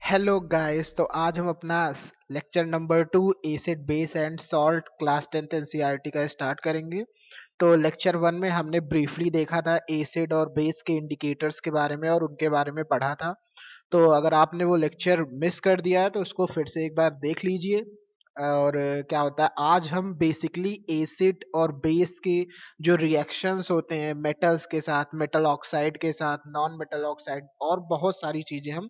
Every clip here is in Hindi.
Hello guys. तो आज हम अपना lecture number 2 acid base and salt class 10th NCERT का स्टार्ट करेंगे। तो लेक्चर 1 में हमने ब्रीफली देखा था एसिड और बेस के इंडिकेटर्स के बारे में और उनके बारे में पढ़ा था। तो अगर आपने वो लेक्चर मिस कर दिया है तो उसको फिर से एक बार देख लीजिए। और क्या होता है, आज हम बेसिकली एसिड और बेस के जो रिएक्शंस होते हैं मेटल्स के साथ, मेटल ऑक्साइड के साथ, नॉन मेटल ऑक्साइड और बहुत सारी चीजें हम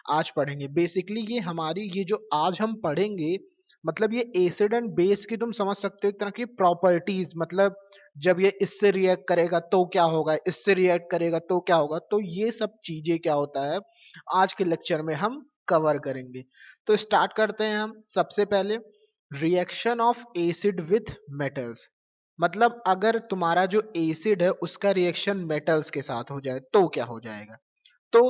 आज पढ़ेंगे। बेसिकली ये हमारी ये जो आज हम पढ़ेंगे, मतलब ये एसिड एंड बेस की तुम समझ सकते हो एक तरह की प्रॉपर्टीज। मतलब जब ये इससे रिएक्ट करेगा तो क्या होगा, इससे रिएक्ट करेगा तो क्या होगा, तो ये सब चीजें क्या होता है आज के लेक्चर में हम कवर करेंगे। तो स्टार्ट करते हैं हम सबसे पहले reaction of acid with metals. मतलब अगर तुम्हारा जो एसिड है उसका रिएक्शन मेटल्स के साथ हो जाए तो क्या हो जाएगा। तो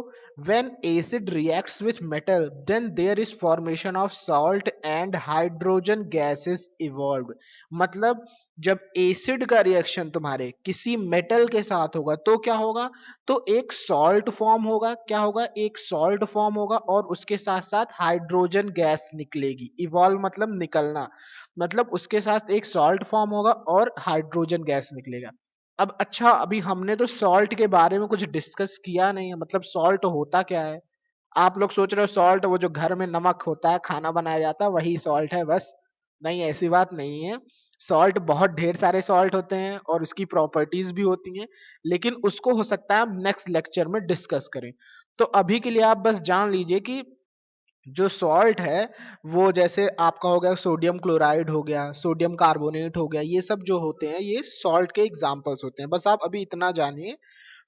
when acid reacts with metal then there is formation of salt and hydrogen gases evolved। मतलब जब एसिड का रिएक्शन तुम्हारे किसी मेटल के साथ होगा तो क्या होगा, तो एक सॉल्ट फॉर्म होगा। क्या होगा, एक सॉल्ट फॉर्म होगा और उसके साथ साथ हाइड्रोजन गैस निकलेगी। इवॉल्व मतलब निकलना, मतलब उसके साथ एक सॉल्ट फॉर्म होगा और हाइड्रोजन गैस निकलेगा। अब अच्छा, अभी हमने तो सॉल्ट के बारे में कुछ डिस्कस किया नहीं है। मतलब सॉल्ट होता क्या है, आप लोग सोच रहे हो सॉल्ट वो जो घर में नमक होता है, खाना बनाया जाता है, वही सॉल्ट है बस। नहीं, ऐसी बात नहीं है। सॉल्ट बहुत ढेर सारे सॉल्ट होते हैं और उसकी प्रॉपर्टीज भी होती हैं, लेकिन उसको हो सकता है हम नेक्स्ट लेक्चर में डिस्कस करें। तो अभी के लिए आप बस जान लीजिए कि जो सॉल्ट है वो जैसे आपका हो गया सोडियम क्लोराइड, हो गया सोडियम कार्बोनेट, हो गया, ये सब जो होते हैं ये सॉल्ट के एग्जांपल्स होते हैं। बस आप अभी इतना जानिए,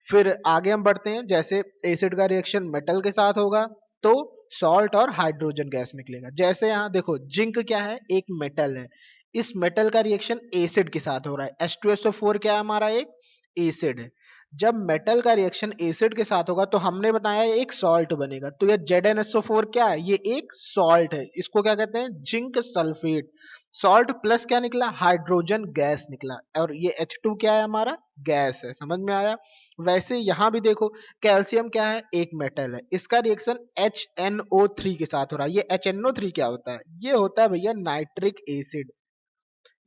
फिर आगे हम बढ़ते हैं। जैसे एसिड का रिएक्शन मेटल के साथ होगा तो सॉल्ट और हाइड्रोजन गैस निकलेगा। जैसे यहाँ देखो, जिंक क्या है, एक मेटल है। इस मेटल का रिएक्शन एसिड के साथ हो रहा है। H2SO4 क्या है, हमारा एक एसिड है। जब मेटल का रिएक्शन एसिड के साथ होगा तो हमने बताया एक सॉल्ट बनेगा। तो ये ZnSO4 क्या है, ये एक सॉल्ट है। इसको क्या कहते हैं, जिंक सल्फेट। सॉल्ट प्लस क्या निकला, हाइड्रोजन गैस निकला। और ये H2 क्या है, हमारा गैस है। समझ में आया। वैसे यहां भी देखो, कैल्शियम क्या है, एक मेटल है। इसका रिएक्शन HNO3 के साथ हो रहा है। ये HNO3 क्या होता है, ये होता है भैया नाइट्रिक एसिड।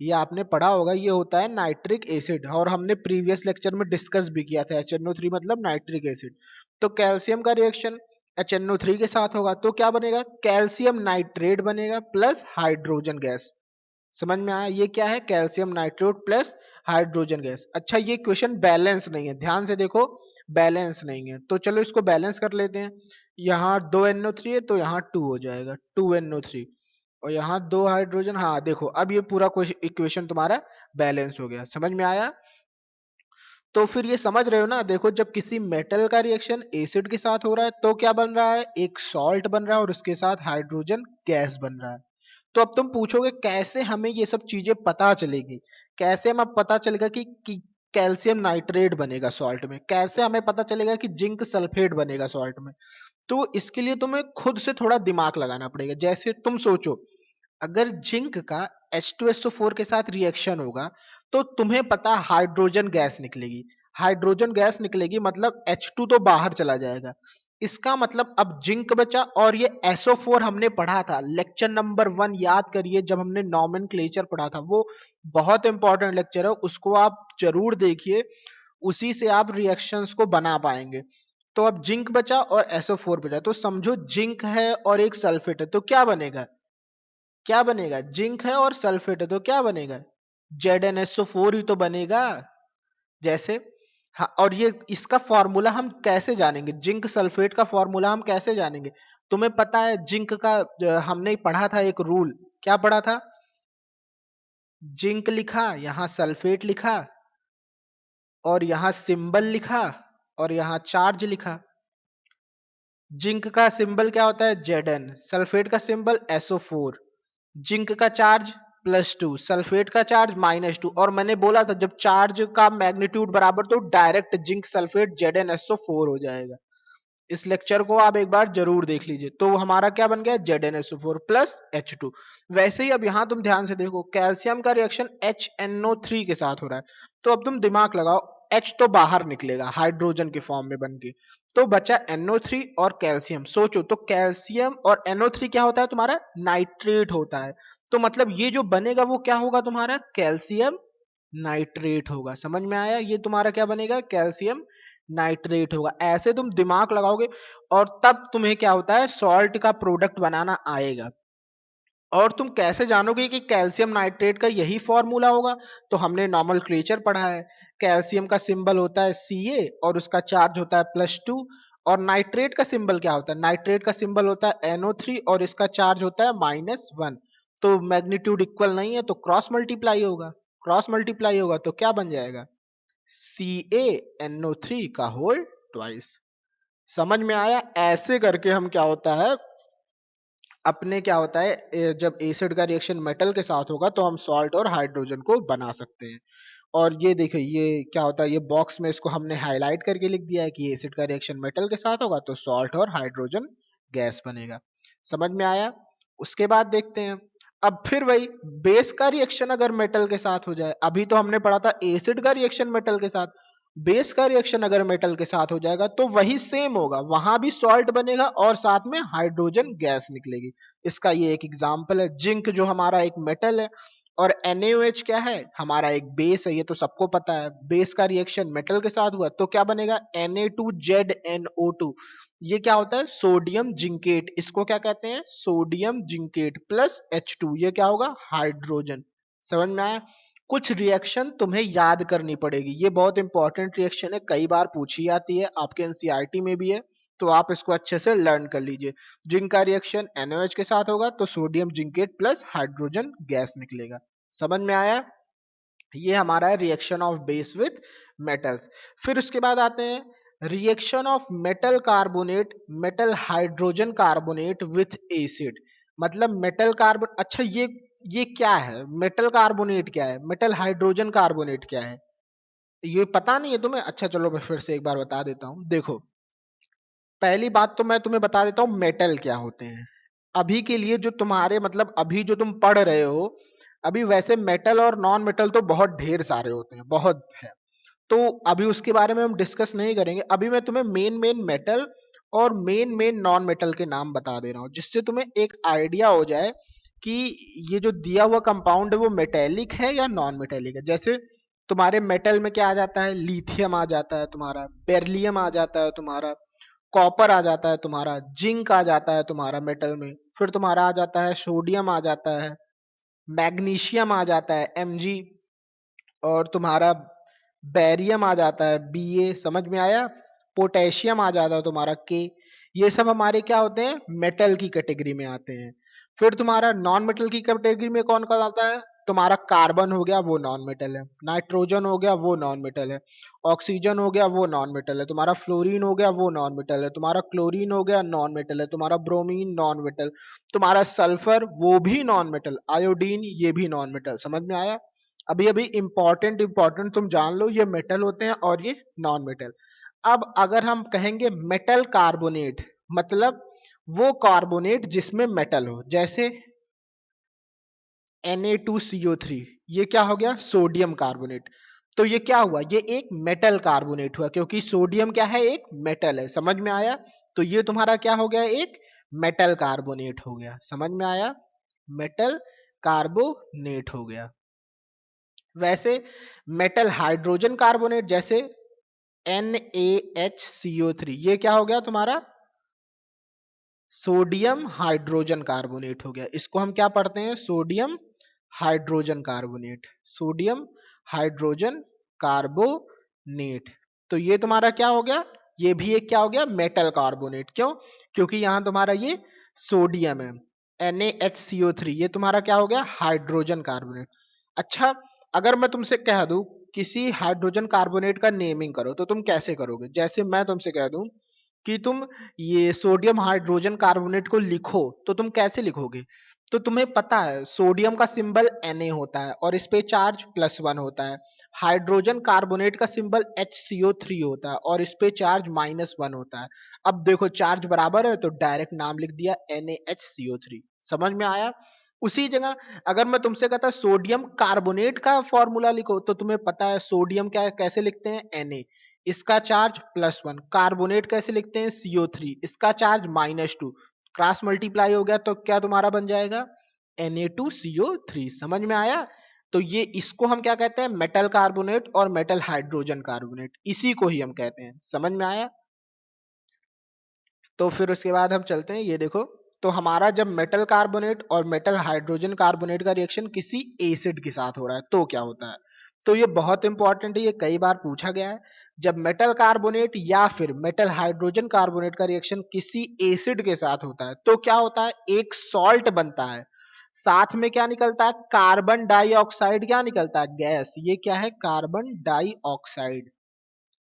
ये आपने पढ़ा होगा, ये होता है नाइट्रिक एसिड और हमने प्रीवियस लेक्चर में डिस्कस भी किया था। HNO3 मतलब नाइट्रिक एसिड। तो कैल्शियम का रिएक्शन HNO3 के साथ होगा तो क्या बनेगा, कैल्शियम नाइट्रेट बनेगा प्लस हाइड्रोजन गैस। समझ में आया, ये क्या है, calcium nitrate plus hydrogen gas. अच्छा, ये क्वेश्चन बैलेंस नहीं है, ध्यान से देखो, बैलेंस नहीं है। तो चलो इसको बैलेंस कर लेते हैं। यहाँ 2NO3 है तो यहाँ 2 हो जाएगा, 2NO3। और यहाँ 2 हाइड्रोजन। हाँ देखो, अब ये पूरा इक्वेशन तुम्हारा बैलेंस हो गया। समझ में आया। तो फिर ये समझ रहे हो ना, देखो जब किसी मेटल का रिएक्शन एसिड के साथ हो रहा है तो क्या बन रहा है, एक सॉल्ट बन रहा है और उसके साथ हाइड्रोजन गैस बन रहा है। तो अब तुम पूछोगे कैसे हमें ये सब चीजें पता चलेगी, कैसे हमें पता चलेगा कि कैल्शियम नाइट्रेट बनेगा सॉल्ट में, कैसे हमें पता चलेगा कि जिंक सल्फेट बनेगा सॉल्ट में। तो इसके लिए तुम्हें खुद से थोड़ा दिमाग लगाना पड़ेगा। जैसे तुम सोचो, अगर जिंक का H2SO4 के साथ रिएक्शन होगा तो तुम्हें पता हाइड्रोजन गैस निकलेगी। हाइड्रोजन गैस निकलेगी मतलब H2 तो बाहर चला जाएगा। इसका मतलब अब जिंक बचा और ये SO4 हमने पढ़ा था लेक्चर नंबर 1, याद करिए जब हमने नॉमेनक्लेचर पढ़ा था। वो बहुत इंपॉर्टेंट लेक्चर है, उसको आप जरूर देखिए, उसी से आप रिएक्शंस को बना पाएंगे। तो अब जिंक बचा और SO4 बचा, तो समझो जिंक है और एक सल्फेट है तो क्या बनेगा, क्या बनेगा, जिंक है और सल्फेट है तो क्या बनेगा, ZnSO4 ही तो बनेगा। जैसे हाँ, और ये इसका फॉर्मूला हम कैसे जानेंगे, जिंक सल्फेट का फॉर्मूला हम कैसे जानेंगे। तुम्हें पता है जिंक का हमने पढ़ा था एक रूल, क्या पढ़ा था, जिंक लिखा, यहाँ सल्फेट लिखा और यहाँ सिंबल लिखा और यहाँ चार्ज लिखा। जिंक का सिंबल क्या होता है, Zn, सल्फेट का सिंबल SO4, जिंक का चार्ज +2, सल्फेट का चार्ज -2। और मैंने बोला था जब चार्ज का मैग्नीट्यूड बराबर तो डायरेक्ट जिंक सल्फेट ZnSO4 हो जाएगा। इस लेक्चर को आप एक बार जरूर देख लीजिए। तो हमारा क्या बन गया, ZnSO4 प्लस H2। वैसे ही अब यहाँ तुम ध्यान से देखो, कैल्शियम का रिएक्शन HNO3 के साथ हो रहा है। तो अब तुम दिमाग लगाओ, H तो बाहर निकलेगा हाइड्रोजन के फॉर्म में बन के, तो बचा NO3 और कैल्शियम। सोचो तो कैल्शियम और NO3 क्या होता है तुम्हारा, नाइट्रेट होता है। तो मतलब ये जो बनेगा वो क्या होगा तुम्हारा, कैल्शियम नाइट्रेट होगा। समझ में आया, ये तुम्हारा क्या बनेगा, कैल्शियम नाइट्रेट होगा। ऐसे तुम दिमाग लगाओगे और तब तुम्हें क्या होता है, सॉल्ट का प्रोडक्ट बनाना आएगा। और तुम कैसे जानोगे कि कैल्शियम नाइट्रेट का यही फॉर्मूला होगा, तो हमने नॉमेनक्लेचर पढ़ा है। कैल्शियम का सिंबल होता है Ca और उसका चार्ज होता है +2। और नाइट्रेट का सिंबल क्या होता है, नाइट्रेट का सिंबल होता है NO3 और इसका चार्ज होता है -1। तो मैग्नीट्यूड इक्वल नहीं है तो क्रॉस मल्टीप्लाई होगा, क्रॉस मल्टीप्लाई होगा तो क्या बन जाएगा, CaNO3 का होल ट्वाइस। समझ में आया, ऐसे करके हम क्या होता है, अपने क्या होता है जब एसिड का रिएक्शन मेटल के साथ होगा तो हम सॉल्ट और हाइड्रोजन को बना सकते हैं। और ये देखिए ये क्या होता है, ये बॉक्स में इसको हमने हाईलाइट करके लिख दिया है कि एसिड का रिएक्शन मेटल के साथ होगा तो सॉल्ट और हाइड्रोजन गैस बनेगा। समझ में आया। उसके बाद देखते हैं, अब फिर वही बेस का रिएक्शन अगर मेटल के साथ हो जाए, अभी तो हमने पढ़ा था एसिड का रिएक्शन मेटल के साथ, बेस का रिएक्शन अगर मेटल के साथ हो जाएगा तो वही सेम होगा, वहां भी सॉल्ट बनेगा और साथ में हाइड्रोजन गैस निकलेगी। इसका ये एक एग्जांपल है, जिंक जो हमारा एक मेटल है और NaOH क्या है, हमारा एक बेस है, ये तो सबको पता है। बेस का रिएक्शन मेटल के साथ हुआ तो क्या बनेगा, Na2ZNO2। ये क्या होता है, सोडियम जिंकेट, इसको क्या कहते हैं, सोडियम जिंकेट प्लस H2, ये क्या होगा, हाइड्रोजन। समझ में आया। कुछ रिएक्शन तुम्हें याद करनी पड़ेगी, ये बहुत इंपॉर्टेंट रिएक्शन है, कई बार पूछी जाती है, आपके एनसीईआरटी में भी है, तो आप इसको अच्छे से लर्न कर लीजिए। जिंक का रिएक्शन NaOH के साथ होगा तो sodium zincate plus hydrogen gas निकलेगा। समझ में आया, ये हमारा है reaction of base with metals. फिर उसके बाद आते हैं reaction of metal carbonate, metal hydrogen carbonate with acid. मतलब मेटल कार्बन, अच्छा ये क्या है, मेटल कार्बोनेट क्या है, मेटल हाइड्रोजन कार्बोनेट क्या है, ये पता नहीं है तुम्हें। अच्छा चलो मैं फिर से एक बार बता देता हूँ। देखो पहली बात तो मैं तुम्हें बता देता हूँ मेटल क्या होते हैं। अभी के लिए जो तुम्हारे मतलब अभी जो तुम पढ़ रहे हो, अभी वैसे मेटल और नॉन मेटल तो बहुत ढेर सारे होते हैं, बहुत है। तो अभी उसके बारे में हम डिस्कस नहीं करेंगे, अभी मैं तुम्हें मेन मेन मेटल और मेन मेन नॉन मेटल के नाम बता दे रहा हूँ, जिससे तुम्हें एक आइडिया हो जाए कि ये जो दिया हुआ कंपाउंड है वो मेटेलिक है या नॉन मेटेलिक है। जैसे तुम्हारे मेटल में क्या आ जाता है, लिथियम आ जाता है तुम्हारा, बेरिलियम आ जाता है तुम्हारा, कॉपर आ जाता है तुम्हारा, जिंक आ जाता है तुम्हारा मेटल में, फिर तुम्हारा आ जाता है सोडियम आ जाता है, मैग्नीशियम आ जाता है Mg, और तुम्हारा बैरियम आ जाता है Ba। समझ में आया। पोटेशियम आ जाता है तुम्हारा K। ये सब हमारे क्या होते हैं, मेटल की कैटेगरी में आते हैं। फिर तुम्हारा नॉन मेटल की कैटेगरी में कौन कौन आता है, तुम्हारा कार्बन हो गया वो नॉन मेटल है, नाइट्रोजन हो गया वो नॉन मेटल है, ऑक्सीजन हो गया वो नॉन मेटल है, तुम्हारा फ्लोरीन हो गया वो नॉन मेटल है, तुम्हारा क्लोरीन हो गया नॉन मेटल है, तुम्हारा ब्रोमीन नॉन मेटल, तुम्हारा सल्फर वो भी नॉन मेटल, आयोडीन ये भी नॉन मेटल। समझ में आया। अभी अभी इंपॉर्टेंट इंपॉर्टेंट तुम जान लो, ये मेटल होते हैं और ये नॉन मेटल। अब अगर हम कहेंगे मेटल कार्बोनेट, मतलब वो कार्बोनेट जिसमें मेटल हो, जैसे Na2CO3, ये क्या हो गया, सोडियम कार्बोनेट। तो ये क्या हुआ, ये एक मेटल कार्बोनेट हुआ क्योंकि सोडियम क्या है, एक मेटल है। समझ में आया। तो ये तुम्हारा क्या हो गया, एक मेटल कार्बोनेट हो गया। समझ में आया, मेटल कार्बोनेट हो गया। वैसे मेटल हाइड्रोजन कार्बोनेट जैसे NaHCO3, ये क्या हो गया तुम्हारा, सोडियम हाइड्रोजन कार्बोनेट हो गया। इसको हम क्या पढ़ते हैं, sodium hydrogen carbonate, sodium hydrogen carbonate. तो ये तुम्हारा क्या हो गया, ये भी एक क्या हो गया, मेटल कार्बोनेट। क्यों, क्योंकि यहां तुम्हारा ये सोडियम है। NaHCO3 ये तुम्हारा क्या हो गया, हाइड्रोजन कार्बोनेट। अच्छा अगर मैं तुमसे कह दूं किसी हाइड्रोजन कार्बोनेट का नेमिंग करो तो तुम कैसे करोगे, जैसे मैं तुमसे कह दूं कि तुम ये सोडियम हाइड्रोजन कार्बोनेट को लिखो तो तुम कैसे लिखोगे। तो तुम्हें पता है सोडियम का सिंबल Na होता है और इस पे चार्ज +1 होता है, हाइड्रोजन कार्बोनेट का सिंबल HCO3 होता है और इस पे चार्ज -1 होता है। अब देखो चार्ज बराबर है तो डायरेक्ट नाम लिख दिया NaHCO3। समझ में आया। उसी जगह अगर मैं तुमसे कहता सोडियम कार्बोनेट का फॉर्मूला लिखो तो तुम्हें पता है सोडियम क्या कैसे लिखते हैं, Na। इसका चार्ज +1, कार्बोनेट कैसे लिखते हैं, CO3, इसका चार्ज -2, क्रॉस मल्टीप्लाई हो गया तो क्या तुम्हारा बन जाएगा, Na2CO3। समझ में आया? तो ये इसको हम क्या कहते हैं, मेटल कार्बोनेट और मेटल हाइड्रोजन कार्बोनेट, इसी को ही हम कहते हैं। समझ में आया? तो फिर उसके बाद हम चलते हैं, ये देखो, तो हमारा जब मेटल कार्बोनेट और मेटल हाइड्रोजन कार्बोनेट का रिएक्शन किसी एसिड के साथ हो रहा है तो क्या होता है। तो ये बहुत इंपॉर्टेंट है, ये कई बार पूछा गया है। जब मेटल कार्बोनेट या फिर मेटल हाइड्रोजन कार्बोनेट का रिएक्शन किसी एसिड के साथ होता है तो क्या होता है, एक सॉल्ट बनता है, साथ में क्या निकलता है, कार्बन डाइऑक्साइड, क्या निकलता है, गैस। ये क्या है, कार्बन डाइऑक्साइड।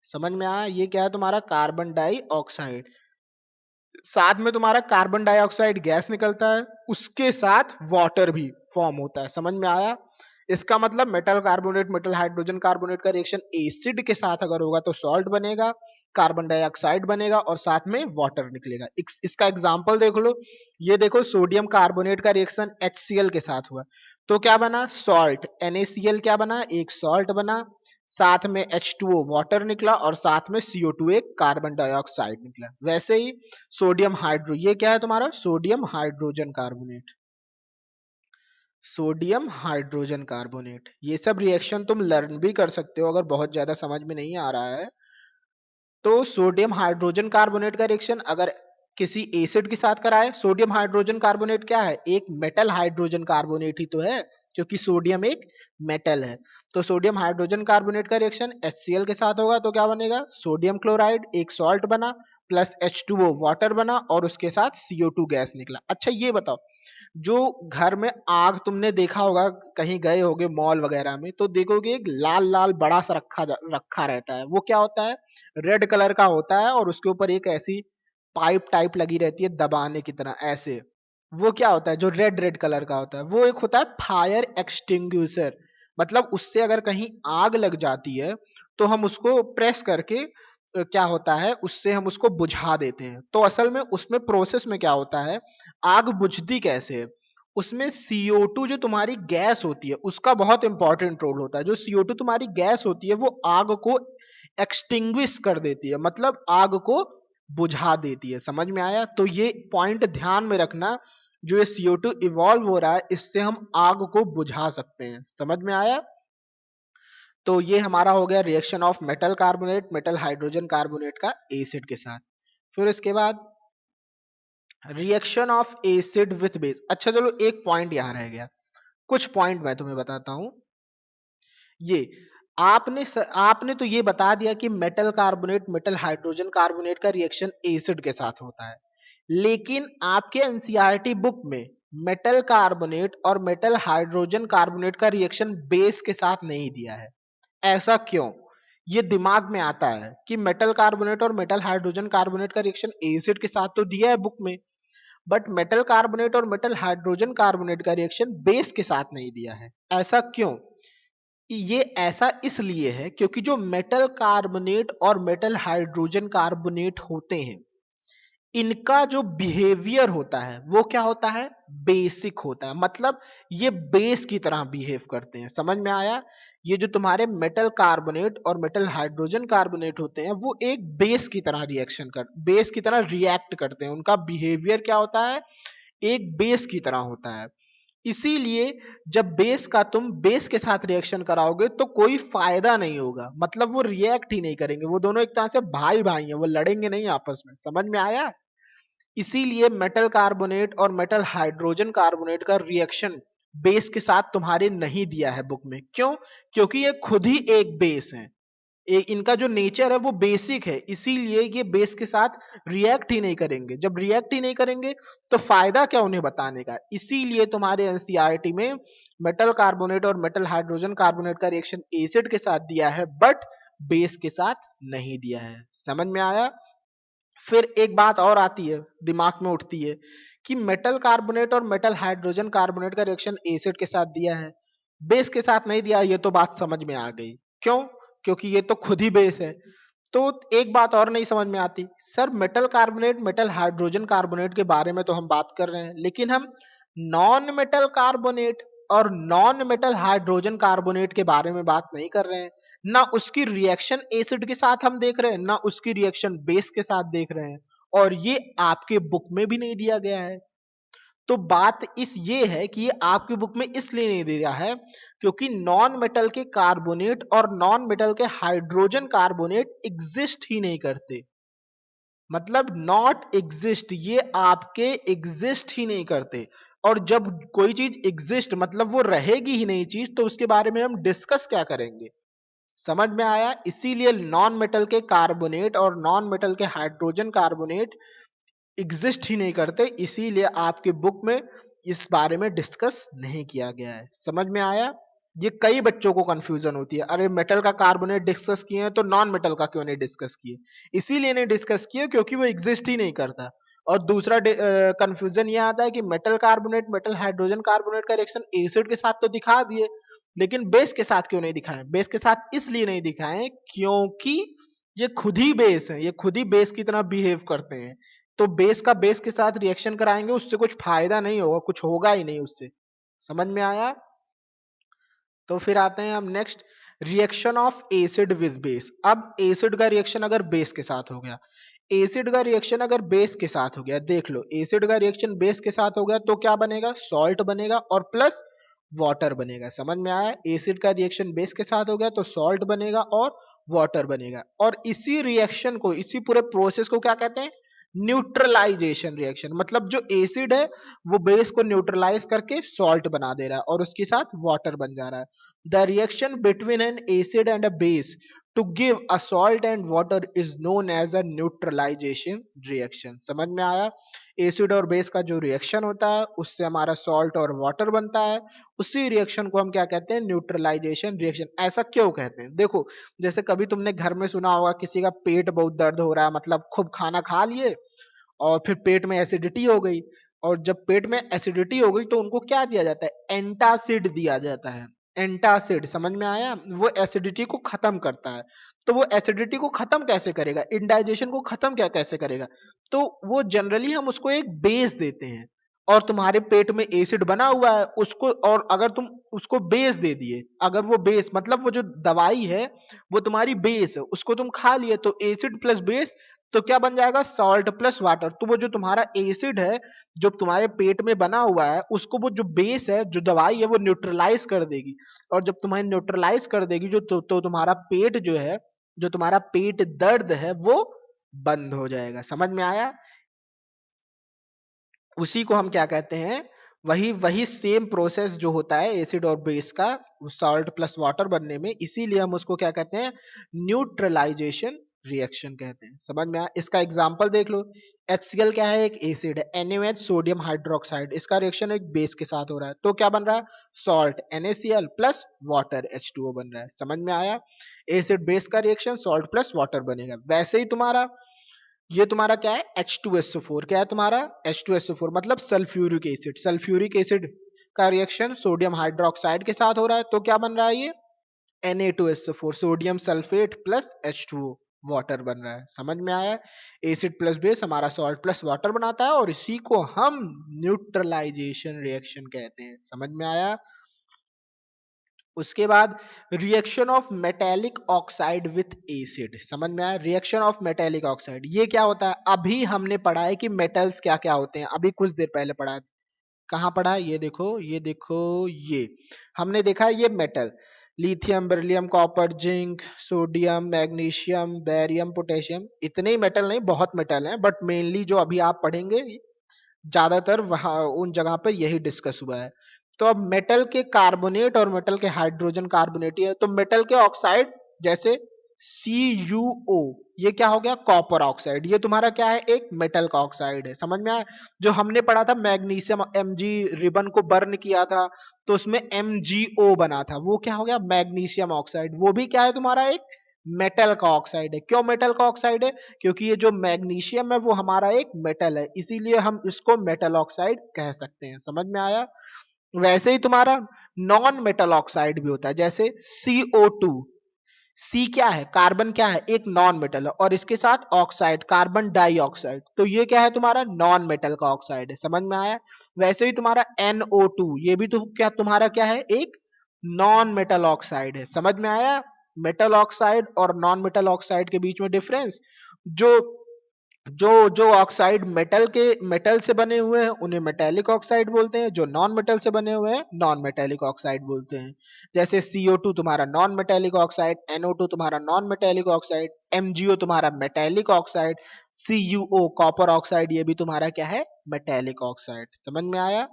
समझ में आया? ये क्या है तुम्हारा, कार्बन डाइऑक्साइड। साथ में तुम्हारा कार्बन डाइऑक्साइड गैस निकलता है, उसके साथ वाटर भी फॉर्म होता है। समझ में आया? इसका मतलब metal carbonate metal hydrogen carbonate का रिएक्शन एसिड के साथ अगर होगा तो सॉल्ट बनेगा, कार्बन डाइऑक्साइड बनेगा और साथ में वाटर निकलेगा। इसका एग्जांपल देख लो, ये देखो सोडियम कार्बोनेट का रिएक्शन HCl के साथ हुआ तो क्या बना, सॉल्ट। NaCl क्या बना, एक सॉल्ट बना, साथ में H2O वाटर निकला और साथ में CO2 एक कार्बन डाइऑक्साइड निकला। वैसे ही सोडियम हाइड्रो, ये क्या है तुम्हारा, sodium hydrogen carbonate, sodium hydrogen carbonate. ये सब रिएक्शन तुम लर्न भी कर सकते हो अगर बहुत ज्यादा समझ में नहीं आ रहा है। तो सोडियम हाइड्रोजन कार्बोनेट का रिएक्शन अगर किसी एसिड के साथ कराए, सोडियम हाइड्रोजन कार्बोनेट क्या है, एक मेटल हाइड्रोजन कार्बोनेट ही तो है, क्योंकि सोडियम एक मेटल है। तो सोडियम हाइड्रोजन कार्बोनेट का रिएक्शन HCl के साथ होगा तो क्या बनेगा, सोडियम क्लोराइड एक सॉल्ट बना प्लस H2O वाटर बना और उसके साथ CO2 गैस निकला। अच्छा ये बताओ, जो घर में आग तुमने देखा होगा, कहीं गए होगे मॉल वगैरह में तो देखोगे एक लाल लाल बड़ा सा रखा रहता है, वो क्या होता है, रेड कलर का होता है और उसके ऊपर एक ऐसी पाइप टाइप लगी रहती है दबाने की तरह ऐसे। वो क्या होता है, जो रेड रेड कलर का होता है, वो एक होता है फायर एक्सटिंग्विशर। मतलब उससे अगर कहीं आग लग जाती है तो हम उसको प्रेस करके क्या होता है, उससे हम उसको बुझा देते हैं। तो असल में उसमें प्रोसेस में क्या होता है, आग बुझती कैसे है, उसमें CO2 जो तुम्हारी गैस होती है उसका बहुत इंपॉर्टेंट रोल होता है। जो CO2 तुम्हारी गैस होती है वो आग को एक्सटिंग्विश कर देती है, मतलब आग को बुझा देती है। समझ में आया? तो ये पॉइंट ध्यान में रखना, जो ये CO2 इवॉल्व हो रहा है इससे हम आग को बुझा सकते हैं। समझ में आया? तो ये हमारा हो गया reaction of metal carbonate metal hydrogen carbonate का एसिड के साथ। फिर इसके बाद reaction of acid with base. अच्छा चलो एक पॉइंट यहां रह गया, कुछ पॉइंट मैं तुम्हें बताता हूं। ये आपने तो ये बता दिया कि metal carbonate metal hydrogen carbonate का रिएक्शन एसिड के साथ होता है, लेकिन आपके एनसीईआरटी बुक में मेटल कार्बोनेट और मेटल हाइड्रोजन कार्बोनेट का रिएक्शन बेस के साथ नहीं दिया है। ऐसा क्यों? ये दिमाग में आता है कि मेटल कार्बोनेट और मेटल हाइड्रोजन कार्बोनेट का रिएक्शन एसिड के साथ तो दिया है बुक में, बट मेटल कार्बोनेट और मेटल हाइड्रोजन कार्बोनेट का रिएक्शन बेस के साथ नहीं दिया है। ऐसा क्यों? ये ऐसा इसलिए है क्योंकि जो मेटल कार्बोनेट और मेटल हाइड्रोजन कार्बोनेट होते हैं, इनका जो बिहेवियर होता है वो क्या होता है, बेसिक होता है। मतलब ये बेस की तरह बिहेव करते हैं। समझ में आया? ये जो तुम्हारे मेटल कार्बोनेट और मेटल हाइड्रोजन कार्बोनेट होते हैं वो एक बेस की तरह रिएक्ट करते हैं। उनका बिहेवियर क्या होता है, एक बेस की तरह होता है। इसीलिए जब बेस का तुम बेस के साथ रिएक्शन कराओगे तो कोई फायदा नहीं होगा, मतलब वो रिएक्ट ही नहीं करेंगे। वो दोनों एक तरह से भाई भाई हैं, वो लड़ेंगे नहीं आपस में। समझ में आया? इसीलिए मेटल कार्बोनेट और मेटल हाइड्रोजन कार्बोनेट का रिएक्शन बेस के साथ तुम्हारे नहीं दिया है बुक में। क्यों? क्योंकि ये खुद ही एक बेस है, इनका जो नेचर है वो बेसिक है, इसीलिए ये बेस के साथ रिएक्ट ही नहीं करेंगे। जब रिएक्ट ही नहीं करेंगे तो फायदा क्या उन्हें बताने का। इसीलिए तुम्हारे एनसीईआरटी में मेटल कार्बोनेट और मेटल हाइड्रोजन कार्बोनेट का रिएक्शन एसिड के साथ दिया है बट बेस के साथ नहीं दिया है। समझ में आया? फिर एक बात और आती है, दिमाग में उठती है कि मेटल कार्बोनेट और मेटल हाइड्रोजन कार्बोनेट का रिएक्शन एसिड के साथ दिया है, बेस के साथ नहीं दिया। ये तो बात समझ में आ गई। क्यों? क्योंकि ये तो खुद ही बेस है। तो एक बात और नहीं समझ में आती, sir metal carbonate metal hydrogen carbonate के बारे में तो हम बात कर रहे हैं, लेकिन हम नॉन मेटल कार्बोनेट और नॉन मेटल हाइड्रोजन कार्बोनेट के बारे में बात नहीं कर रहे हैं। ना उसकी रिएक्शन एसिड के साथ हम देख रहे हैं, ना उसकी रिएक्शन बेस के साथ देख रहे हैं, और ये आपके बुक में भी नहीं दिया गया है। तो बात इस ये है कि ये आपकी बुक में इसलिए नहीं दिया है क्योंकि नॉन मेटल के कार्बोनेट और नॉन मेटल के हाइड्रोजन कार्बोनेट एग्जिस्ट ही नहीं करते। मतलब नॉट एग्जिस्ट, ये आपके एग्जिस्ट ही नहीं करते। और जब कोई चीज एग्जिस्ट मतलब वो रहेगी ही नहीं चीज, तो उसके बारे में हम डिस्कस क्या करेंगे। समझ में आया? इसीलिए नॉन मेटल के कार्बोनेट और नॉन मेटल के हाइड्रोजन कार्बोनेट एग्जिस्ट ही नहीं करते, इसीलिए आपके बुक में इस बारे में डिस्कस नहीं किया गया है। समझ में आया? ये कई बच्चों को कंफ्यूजन होती है, अरे मेटल का कार्बोनेट डिस्कस किए हैं तो नॉन मेटल का क्यों नहीं डिस्कस किए। इसीलिए नहीं डिस्कस किए क्योंकि वो एग्जिस्ट ही नहीं करता। और दूसरा कंफ्यूजन ये आता है कि metal carbonate metal hydrogen carbonate का रिएक्शन एसिड के साथ तो दिखा दिए, लेकिन बेस के साथ क्यों नहीं दिखाएं। बेस के साथ इसलिए नहीं दिखाएं क्योंकि ये खुद ही बेस है, ये खुद ही बेस की तरह बिहेव करते हैं। तो बेस का बेस के साथ रिएक्शन कराएंगे उससे कुछ फायदा नहीं होगा, कुछ होगा ही नहीं उससे। समझ में आया? तो फिर आते हैं हम next, reaction of acid with base. अब एसिड का रिएक्शन अगर बेस के साथ हो गया, एसिड का रिएक्शन अगर बेस के साथ हो गया, देख लो एसिड का रिएक्शन बेस के साथ हो गया तो क्या बनेगा, सॉल्ट बनेगा और प्लस वाटर बनेगा। समझ में आया? एसिड का रिएक्शन बेस के साथ हो गया तो सॉल्ट बनेगा और वाटर बनेगा। और इसी रिएक्शन को, इसी पूरे प्रोसेस को क्या कहते हैं, न्यूट्रलाइजेशन रिएक्शन। मतलब जो एसिड है वो बेस को न्यूट्रलाइज करके सॉल्ट बना दे रहा है और उसके साथ वाटर बन जा रहा है। The reaction between an acid and a base to give a salt and water is known as a neutralisation reaction. समझ में आया? एसिड और बेस का जो रिएक्शन होता है उससे हमारा सॉल्ट और वाटर बनता है, उसी रिएक्शन को हम क्या कहते हैं, न्यूट्रलाइजेशन रिएक्शन। ऐसा क्यों कहते हैं? देखो, जैसे कभी तुमने घर में सुना होगा किसी का पेट बहुत दर्द हो रहा है, मतलब खूब खाना खा लिए और फिर पेट में एसिडिटी हो गई, और जब पेट में एसिडिटी हो गई तो उनको क्या दिया जाता है, एंटासिड दिया जाता है। एंटासिड, समझ में आया? वो एसिडिटी को खत्म करता है। तो वो एसिडिटी को खत्म कैसे करेगा, इंडाइजेशन को खत्म क्या कैसे करेगा, तो वो जनरली हम उसको एक बेस देते हैं। और तुम्हारे पेट में एसिड बना हुआ है उसको, और अगर तुम उसको बेस दे दिए, अगर वो बेस मतलब वो जो दवाई है वो तुम्हारी बेस है, उसको तुम खा लिए तो एसिड प्लस बेस तो क्या बन जाएगा, सॉल्ट प्लस वाटर। तो वो जो तुम्हारा एसिड है जो तुम्हारे पेट में बना हुआ है उसको वो जो बेस है जो दवाई है वो न्यूट्रलाइज कर देगी। और जब तुम्हें न्यूट्रलाइज कर देगी जो तो तुम्हारा पेट जो है, जो तुम्हारा पेट दर्द है वो बंद हो जाएगा। समझ में आया? उसी को हम क्या कहते हैं, वही वही सेम प्रोसेस जो होता है एसिड और बेस का, सॉल्ट प्लस वाटर बनने में, इसीलिए हम उसको क्या कहते हैं, न्यूट्रलाइजेशन रिएक्शन कहते हैं। समझ में आया? इसका एग्जांपल देख लो, HCl क्या है, एक एसिड है, NaOH सोडियम हाइड्रोक्साइड, इसका रिएक्शन एक बेस के साथ हो रहा है तो क्या बन रहा है, salt NaCl plus water H2O बन रहा है। समझ में आया? एसिड बेस का रिएक्शन सॉल्ट प्लस वाटर बनेगा। वैसे ही तुम्हारा ये तुम्हारा क्या है, H2SO4, क्या है तुम्हारा, H2SO4 मतलब सल्फ्यूरिक एसिड। सल्फ्यूरिक एसिड का रिएक्शन सोडियम हाइड्रोक्साइड के साथ हो रहा है तो क्या बन रहा है, ये Na2SO4 sodium sulphate plus H2O water बन रहा है। समझ में आया? एसिड प्लस बेस हमारा सॉल्ट प्लस वाटर बनाता है और इसी को हम न्यूट्रलाइजेशन रिएक्शन कहते हैं। समझ में आया? उसके बाद reaction of metallic oxide with acid. समझ में आया? रिएक्शन ऑफ मेटेलिक ऑक्साइड ये क्या होता है, अभी हमने पढ़ा है कि मेटल्स क्या क्या होते हैं, अभी कुछ देर पहले पढ़ा है। कहाँ पढ़ा है, ये देखो ये देखो, ये हमने देखा है, ये metal lithium beryllium copper zinc sodium magnesium barium potassium, इतने ही मेटल नहीं, बहुत मेटल हैं, बट मेनली जो अभी आप पढ़ेंगे ज्यादातर वहां उन जगह पे यही डिस्कस हुआ है। तो अब मेटल के कार्बोनेट और मेटल के हाइड्रोजन कार्बोनेट है, तो मेटल के ऑक्साइड जैसे CuO, ये क्या हो गया, कॉपर ऑक्साइड, ये तुम्हारा क्या है, एक मेटल का ऑक्साइड है। समझ में आया? जो हमने पढ़ा था मैग्नीशियम Mg रिबन को बर्न किया था तो उसमें MgO बना था, वो क्या हो गया, मैग्नीशियम ऑक्साइड, वो भी क्या है तुम्हारा एक मेटल का ऑक्साइड है। क्यों मेटल का ऑक्साइड है, क्योंकि ये जो मैग्नीशियम है वो हमारा एक मेटल है, इसीलिए हम इसको मेटल ऑक्साइड कह सकते हैं। समझ में आया? वैसे ही तुम्हारा नॉन मेटल ऑक्साइड भी होता है, जैसे CO2। सी क्या है, कार्बन क्या है, एक नॉन मेटल है, और इसके साथ ऑक्साइड कार्बन डाइऑक्साइड, तो ये क्या है तुम्हारा नॉन मेटल का ऑक्साइड है। समझ में आया? वैसे ही तुम्हारा NO2, ये भी तो क्या तुम्हारा क्या है, एक नॉन मेटल ऑक्साइड है। समझ में आया? मेटल ऑक्साइड और नॉन मेटल ऑक्साइड के बीच में डिफरेंस, जो जो जो ऑक्साइड मेटल से बने हुए हैं उन्हें मेटेलिक ऑक्साइड बोलते हैं, जो नॉन मेटल से बने हुए हैं नॉन मेटेलिक ऑक्साइड बोलते हैं। जैसे CO2 तुम्हारा नॉन मेटेलिक ऑक्साइड, NO2 तुम्हारा नॉन मेटेलिक ऑक्साइड, MgO तुम्हारा metallic oxide, CuO copper oxide ये भी तुम्हारा क्या है, मेटेलिक ऑक्साइड। समझ में आया?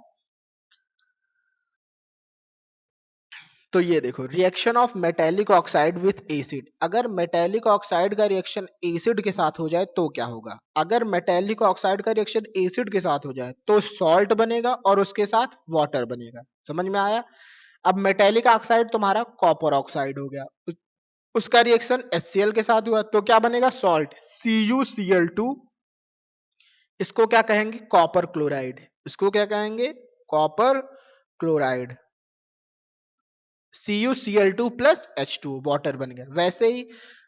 तो ये देखो reaction of metallic oxide with acid, अगर मेटेलिक ऑक्साइड का रिएक्शन एसिड के साथ हो जाए तो क्या होगा? अगर मेटेलिक ऑक्साइड का रिएक्शन एसिड के साथ हो जाए तो सॉल्ट बनेगा और उसके साथ वाटर बनेगा। समझ में आया? अब मेटेलिक ऑक्साइड तुम्हारा कॉपर ऑक्साइड हो गया, उसका रिएक्शन HCl के साथ हुआ तो क्या बनेगा? सॉल्ट CuCl2, इसको क्या कहेंगे? Copper chloride. इसको क्या कहेंगे? Copper chloride. CuCl2 plus H2 water बन गया। वैसे ही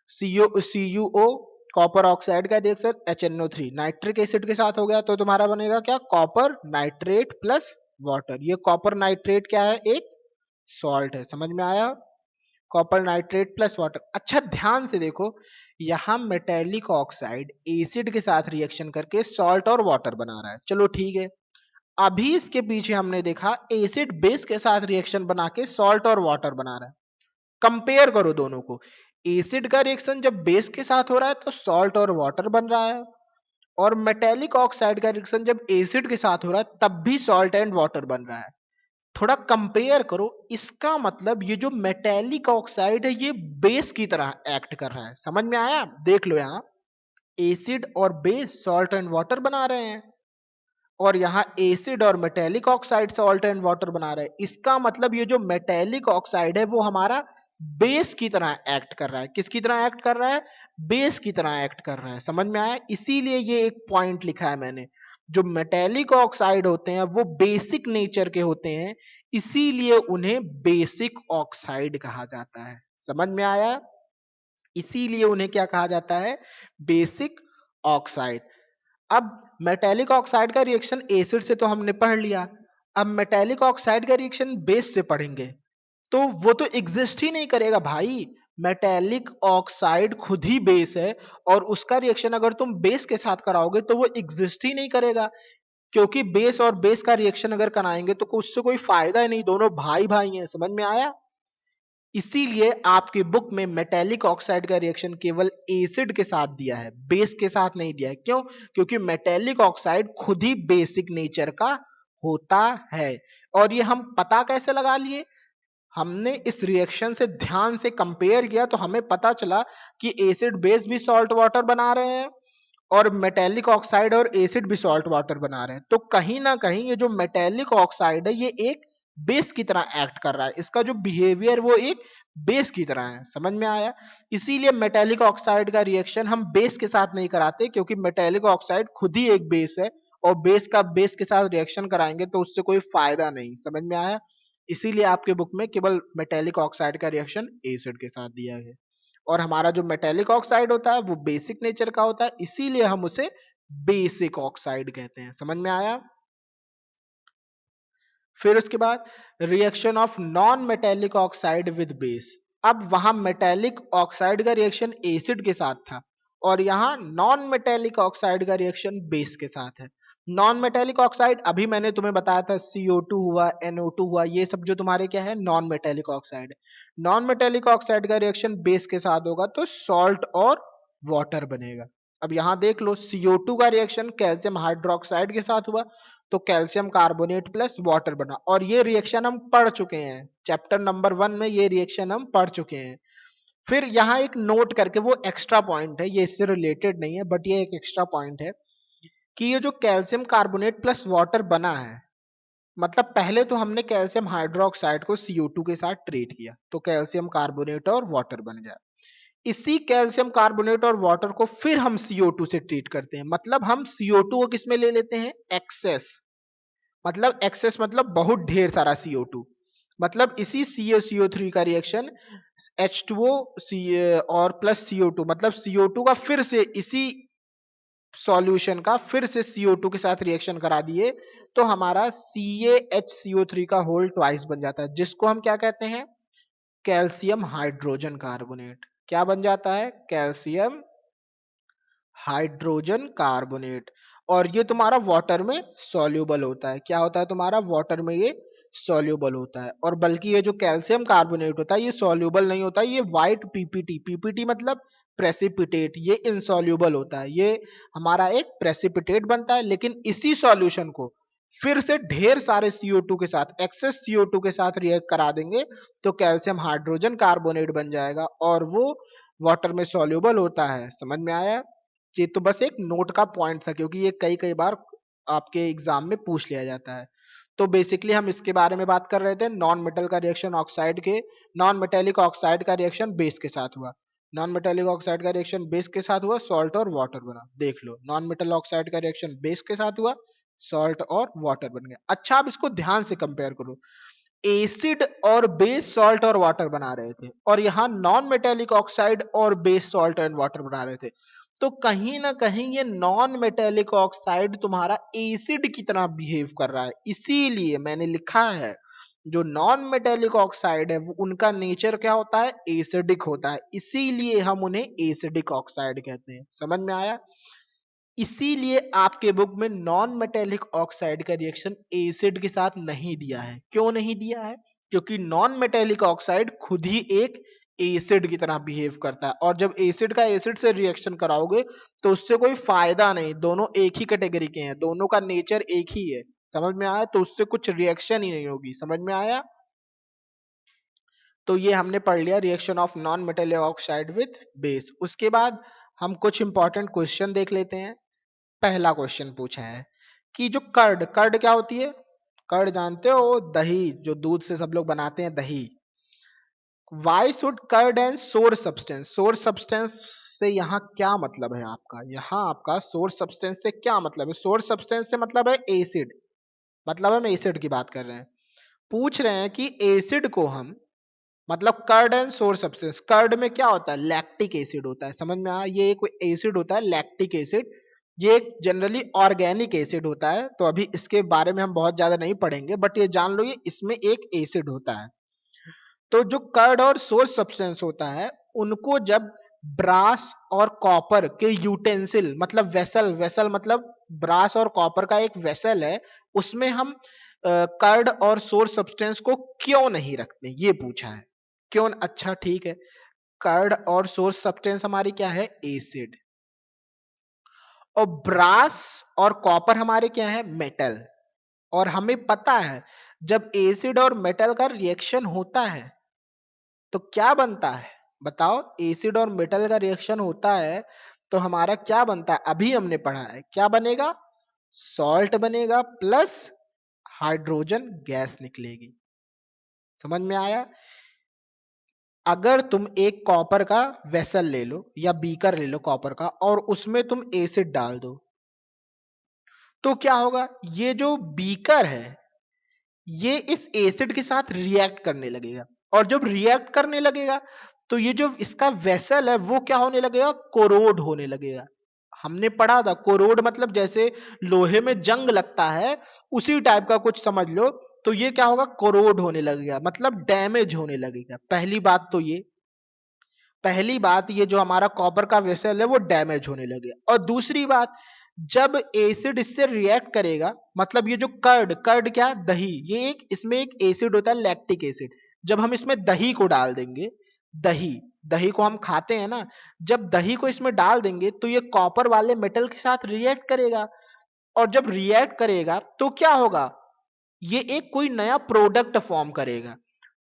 CuO कॉपर ऑक्साइड का रिएक्शन HNO3 नाइट्रिक एसिड के साथ हो गया तो तुम्हारा बनेगा क्या? Copper nitrate plus water. ये कॉपर नाइट्रेट क्या है? एक सॉल्ट है। समझ में आया? Copper nitrate plus water. अच्छा ध्यान से देखो, यहां मेटेलिक ऑक्साइड एसिड के साथ रिएक्शन करके सॉल्ट और वाटर बना रहा है, चलो ठीक है। अभी इसके पीछे हमने देखा एसिड बेस के साथ रिएक्शन बना के सॉल्ट और वाटर बना रहा है। कंपेयर करो दोनों को, एसिड का रिएक्शन जब बेस के साथ हो रहा है तो सॉल्ट और वाटर बन रहा है, और मेटेलिक ऑक्साइड का रिएक्शन जब एसिड के साथ हो रहा है तब भी सॉल्ट एंड वाटर बन रहा है। थोड़ा कंपेयर करो, इसका मतलब ये जो मेटेलिक ऑक्साइड है ये बेस की तरह एक्ट कर रहा है। समझ में आया? देख लो यहां एसिड और बेस सॉल्ट एंड वाटर बना रहे हैं, और यहाँ एसिड और metallic oxide salt and water बना रहे हैं। इसका मतलब ये जो मेटेलिक ऑक्साइड है वो हमारा बेस की तरह एक्ट कर रहा है। किसकी तरह एक्ट कर रहा है? बेस की तरह एक्ट कर रहा है। समझ में आया? इसीलिए ये एक पॉइंट लिखा है मैंने, जो मेटेलिक ऑक्साइड होते हैं वो बेसिक नेचर के होते हैं, इसीलिए उन्हें बेसिक ऑक्साइड कहा जाता है। समझ में आया? इसीलिए उन्हें क्या कहा जाता है? Basic oxide. अब मेटेलिक ऑक्साइड का रिएक्शन एसिड से तो हमने पढ़ लिया, अब मेटेलिक ऑक्साइड का रिएक्शन बेस से पढ़ेंगे तो वो तो एग्जिस्ट ही नहीं करेगा भाई। मेटेलिक ऑक्साइड खुद ही बेस है, और उसका रिएक्शन अगर तुम बेस के साथ कराओगे तो वो एग्जिस्ट ही नहीं करेगा, क्योंकि बेस और बेस का रिएक्शन अगर कराएंगे तो उससे कोई फायदा ही नहीं, दोनों भाई भाई हैं। समझ में आया? इसीलिए आपकी बुक में मेटेलिक ऑक्साइड का रिएक्शन केवल एसिड के साथ दिया है, बेस के साथ नहीं दिया है। क्यों? क्योंकि मेटेलिक ऑक्साइड खुद ही बेसिक नेचर का होता है। और ये हम पता कैसे लगा लिए? हमने इस रिएक्शन से ध्यान से कंपेयर किया तो हमें पता चला कि एसिड बेस भी सॉल्ट वाटर बना रहे हैं, और मेटेलिक ऑक्साइड और एसिड भी सॉल्ट वाटर बना रहे हैं। तो कहीं ना कहीं ये जो मेटेलिक ऑक्साइड है ये एक बेस की तरह एक्ट कर रहा है, इसका जो बिहेवियर वो एक बेस की तरह है। समझ में आया? इसीलिए मेटेलिक ऑक्साइड का रिएक्शन हम बेस के साथ नहीं कराते, क्योंकि मेटेलिक ऑक्साइड खुद ही एक बेस है, और बेस के साथ रिएक्शन कराएंगे तो उससे कोई फायदा नहीं। समझ में आया? इसीलिए आपके बुक में केवल मेटेलिक ऑक्साइड का रिएक्शन एसिड के साथ दिया है, और हमारा जो मेटेलिक ऑक्साइड होता है वो बेसिक नेचर का होता है, इसीलिए हम उसे बेसिक ऑक्साइड कहते हैं। समझ में आया? फिर उसके बाद reaction of non metallic oxide with base. अब वहां मेटेलिक ऑक्साइड का रिएक्शन एसिड के साथ था, और यहां नॉन मेटेलिक ऑक्साइड का रिएक्शन बेस के साथ है। नॉन मेटेलिक ऑक्साइड अभी मैंने तुम्हें बताया था, CO2 हुआ, NO2 हुआ, ये सब जो तुम्हारे क्या है, non metallic oxide. Non metallic oxide का रिएक्शन बेस के साथ होगा तो सॉल्ट और वाटर बनेगा। अब यहां देख लो CO2 का रिएक्शन कैल्शियम हाइड्रोक्साइड के साथ हुआ तो कैल्शियम कार्बोनेट प्लस वाटर बना, और ये रिएक्शन हम पढ़ चुके हैं चैप्टर नंबर 1 में, ये रिएक्शन हम पढ़ चुके हैं। फिर यहाँ एक नोट करके, वो एक्स्ट्रा पॉइंट है, ये इससे रिलेटेड नहीं है बट ये एक एक्स्ट्रा पॉइंट है, कि ये जो कैल्शियम कार्बोनेट प्लस वाटर बना है, मतलब पहले तो हमने कैल्शियम हाइड्रोक्साइड को CO2 के साथ ट्रीट किया तो कैल्शियम कार्बोनेट और वाटर बन गया। इसी कैल्शियम कार्बोनेट और वाटर को फिर हम CO2 से ट्रीट करते हैं, मतलब हम CO2 को किस में ले लेते हैं? एक्सेस। मतलब एक्सेस मतलब बहुत ढेर सारा CO2, मतलब इसी CaCO3 का रिएक्शन H2O और प्लस CO2, मतलब CO2 का फिर से इसी सॉल्यूशन का फिर से CO2 के साथ रिएक्शन करा दिए तो हमारा CaHCO3 का होल ट्वाइस बन जाता है, जिसको हम क्या कहते हैं? Calcium hydrogen carbonate. क्या बन जाता है? Calcium hydrogen carbonate. और ये तुम्हारा वाटर में सॉल्यूबल होता है। क्या होता है तुम्हारा? वाटर में ये सॉल्यूबल होता है। और बल्कि ये जो कैल्शियम कार्बोनेट होता है ये सॉल्यूबल नहीं होता है, ये व्हाइट पीपीटी, पीपीटी मतलब प्रेसिपिटेट, ये इनसॉल्यूबल होता है। ये हमारा एक प्रेसिपिटेट बनता है, लेकिन इसी सॉल्यूशन को फिर से ढेर सारे CO2 के साथ, एक्सेस CO2 के साथ रिएक्ट करा देंगे तो कैल्शियम हाइड्रोजन कार्बोनेट बन जाएगा और वो वाटर में सॉल्यूबल होता है। समझ में आया? ये तो बस एक नोट का पॉइंट था, क्योंकि ये कई कई बार आपके एग्जाम में पूछ लिया जाता है। तो बेसिकली हम इसके बारे में बात कर रहे थे, नॉन मेटल का रिएक्शन ऑक्साइड के, नॉन मेटेलिक ऑक्साइड का रिएक्शन बेस के साथ हुआ। नॉन मेटेलिक ऑक्साइड का रिएक्शन बेस के साथ हुआ, सॉल्ट और वाटर बना। देख लो, नॉन मेटल ऑक्साइड का रिएक्शन बेस के साथ हुआ, सॉल्ट और वाटर बन गया। अच्छा, अब इसको ध्यान से कंपेयर करो। एसिड और बेस सॉल्ट और वाटर बना रहे थे, और यहाँ नॉन मेटेलिक ऑक्साइड और बेस सॉल्ट एंड वाटर बना रहे थे। तो कहीं ना कहीं ये नॉन मेटेलिक ऑक्साइड तुम्हारा एसिड की तरह बिहेव कर रहा है। इसीलिए मैंने लिखा है जो नॉन मेटेलिक ऑक्साइड है वो उनका नेचर क्या होता है? एसिडिक होता है। इसीलिए हम उन्हें एसिडिक ऑक्साइड कहते हैं। समझ में आया? इसीलिए आपके बुक में नॉन मेटेलिक ऑक्साइड का रिएक्शन एसिड के साथ नहीं दिया है। क्यों नहीं दिया है? क्योंकि नॉन मेटेलिक ऑक्साइड खुद ही एक एसिड की तरह बिहेव करता है, और जब एसिड का एसिड से रिएक्शन कराओगे तो उससे कोई फायदा नहीं। दोनों एक ही कैटेगरी के हैं, दोनों का नेचर एक ही है। समझ में आया? तो उससे कुछ रिएक्शन ही नहीं होगी। समझ में आया? तो ये हमने पढ़ लिया reaction of non metallic oxide with base. उसके बाद हम कुछ इंपॉर्टेंट क्वेश्चन देख लेते हैं। पहला क्वेश्चन पूछा है कि जो कर्ड, कर्ड क्या होती है? कर्ड जानते हो? दही, जो दूध से सब लोग बनाते हैं, दही। Why should curd and sour substance, sour substance से यहाँ क्या मतलब है आपका? यहाँ आपका सोर्स सब्सटेंस से क्या मतलब है? सोर्स सब्सटेंस से मतलब है एसिड, मतलब हम एसिड की बात कर रहे हैं। पूछ रहे हैं कि एसिड को हम, मतलब curd and sour substance, curd में क्या होता है? लैक्टिक एसिड होता है। समझ में आया? ये एक एसिड होता है लैक्टिक एसिड। ये एक जनरली ऑर्गेनिक एसिड होता है। तो अभी इसके बारे में हम बहुत ज्यादा नहीं पढ़ेंगे, बट ये जान लो ये इसमें एक एसिड होता है। तो जो कर्ड और सोर्स सब्सटेंस होता है उनको जब ब्रास और कॉपर के यूटेंसिल, मतलब वेसल, वेसल मतलब ब्रास और कॉपर का एक वेसल है, उसमें हम कर्ड और सोर्स सब्सटेंस को क्यों नहीं रखते, ये पूछा है। क्यों? अच्छा ठीक है, कर्ड और सोर्स सब्सटेंस हमारी क्या है? एसिड। और ब्रास और कॉपर हमारे क्या है? मेटल। और हमें पता है जब एसिड और मेटल का रिएक्शन होता है तो क्या बनता है? बताओ, एसिड और मेटल का रिएक्शन होता है तो हमारा क्या बनता है? अभी हमने पढ़ा है, क्या बनेगा? सॉल्ट बनेगा प्लस हाइड्रोजन गैस निकलेगी। समझ में आया? अगर तुम एक कॉपर का वेसल ले लो या बीकर ले लो कॉपर का, और उसमें तुम एसिड डाल दो, तो क्या होगा? ये जो बीकर है ये इस एसिड के साथ रिएक्ट करने लगेगा, और जब रिएक्ट करने लगेगा तो ये जो इसका वेसल है वो क्या होने लगेगा? कोरोड होने लगेगा। हमने पढ़ा था कोरोड मतलब जैसे लोहे में जंग लगता है, उसी टाइप का कुछ समझ लो। तो ये क्या होगा? कोरोड होने लगेगा, मतलब डैमेज होने लगेगा। पहली बात तो ये, पहली बात ये जो हमारा कॉपर का वेसल है वो डैमेज होने लगे। और दूसरी बात, जब एसिड इससे रिएक्ट करेगा, मतलब ये जो कर्ड, कर्ड क्या? दही, ये एक, इसमें एक एसिड होता है लैक्टिक एसिड। जब हम इसमें दही को डाल देंगे, दही, दही को हम खाते हैं ना, जब दही को इसमें डाल देंगे तो ये कॉपर वाले मेटल के साथ रिएक्ट करेगा। और जब रिएक्ट करेगा तो क्या होगा? ये एक कोई नया प्रोडक्ट फॉर्म करेगा।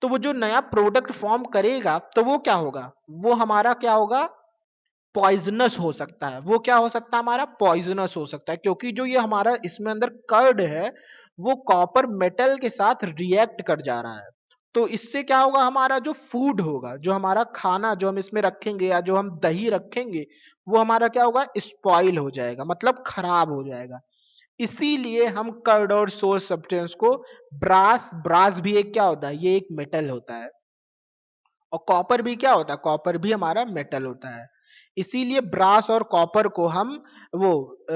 तो वो जो नया प्रोडक्ट फॉर्म करेगा तो वो क्या होगा? वो हमारा क्या होगा? पॉइजनस हो सकता है। वो क्या हो सकता है? हमारा पॉइजनस हो सकता है, क्योंकि जो ये हमारा इसमें अंदर कर्ड है वो कॉपर मेटल के साथ रिएक्ट कर जा रहा है। तो इससे क्या होगा? हमारा जो फूड होगा, जो हमारा खाना जो हम इसमें रखेंगे या जो हम दही रखेंगे, वो हमारा क्या होगा? स्पॉइल हो जाएगा, मतलब खराब हो जाएगा। इसीलिए हम कर्ड और सोर्स सब्सटेंस को, ब्रास, ब्रास भी एक क्या होता है? ये एक मेटल होता है। और कॉपर भी क्या होता है? कॉपर भी हमारा मेटल होता है। इसीलिए ब्रास और कॉपर को हम वो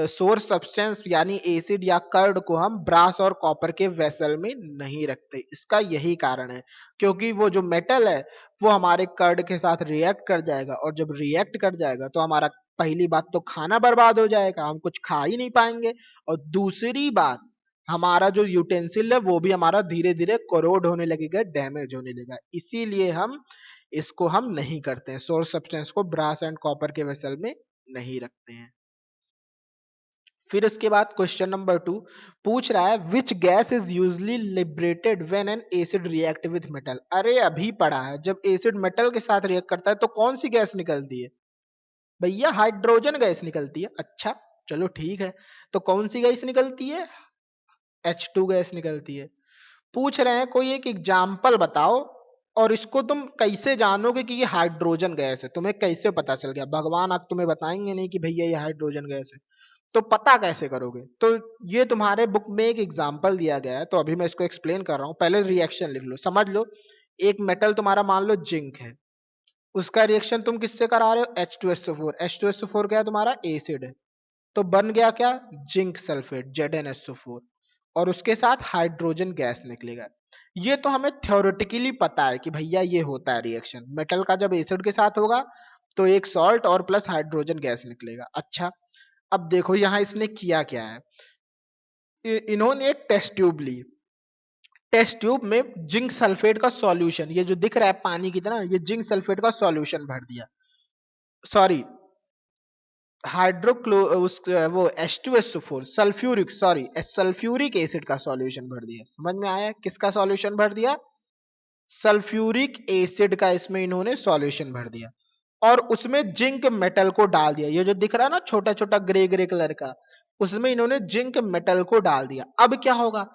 सोर्स सब्सटेंस यानी एसिड या कर्ड को हम ब्रास और कॉपर के वेसल में नहीं रखते। इसका यही कारण है, क्योंकि वो जो मेटल है वो हमारे कर्ड के साथ रिएक्ट कर जाएगा, और जब रिएक्ट कर जाएगा तो हमारा पहली बात तो खाना बर्बाद हो जाएगा, हम कुछ खा ही नहीं पाएंगे, और दूसरी बात हमारा जो यूटेंसिल है वो भी हमारा धीरे धीरे कोरोड होने लगेगा, डैमेज होने लगेगा। इसीलिए इसको हम नहीं करते हैं, सोर्स सब्सटेंस को ब्रास एंड कॉपर के वेसल में नहीं रखते हैं। फिर उसके बाद क्वेश्चन नंबर 2 पूछ रहा है which gas is usually liberated when an acid react with metal. अरे अभी पढ़ा है, जब एसिड मेटल के साथ रिएक्ट करता है तो कौन सी गैस निकलती है भैया? हाइड्रोजन गैस निकलती है। अच्छा चलो ठीक है, तो कौन सी गैस निकलती है? H2 गैस निकलती है। पूछ रहे हैं कोई एक एग्जाम्पल बताओ, और इसको तुम कैसे जानोगे कि ये हाइड्रोजन गैस है? तुम्हें कैसे पता चल गया? भगवान आज तुम्हें बताएंगे नहीं कि भैया ये हाइड्रोजन गैस है, तो पता कैसे करोगे? तो ये तुम्हारे बुक में एक एग्जाम्पल दिया गया है, तो अभी मैं इसको एक्सप्लेन कर रहा हूँ, पहले रिएक्शन लिख लो, समझ लो। एक मेटल तुम्हारा मान लो जिंक है, उसका रिएक्शन तुम किससे करा रहे हो? H2SO4। H2SO4 क्या है? तुम्हारा एसिड है, तो बन गया क्या? जिंक सल्फेट, ZnSO4, और उसके साथ हाइड्रोजन गैस निकलेगा। ये तो हमें थ्योरेटिकली पता है कि भैया ये होता है रिएक्शन, मेटल का जब एसिड के साथ होगा तो एक सॉल्ट और प्लस हाइड्रोजन गैस निकलेगा। अच्छा, अब देखो यहाँ इसने किया क्या है, इन्होंने एक टेस्ट ट्यूब ली, टेस्ट ट्यूब में जिंक सल्फेट का सॉल्यूशन, ये जो दिख रहा है पानी की तरह, ये जिंक सल्फेट का सॉल्यूशन भर दिया, सॉरी हाइड्रोक्लो उस वो H2SO4 sulphuric, sorry sulphuric acid का सॉल्यूशन भर दिया। समझ में आया किसका सॉल्यूशन भर दिया? सल्फ्यूरिक एसिड का इसमें इन्होंने सॉल्यूशन भर दिया, और उसमें जिंक मेटल को डाल दिया। ये जो दिख रहा है ना छोटा छोटा ग्रे ग्रे कलर का, उसमें इन्होंने जिंक मेटल को डाल दिया। अब क्या होगा?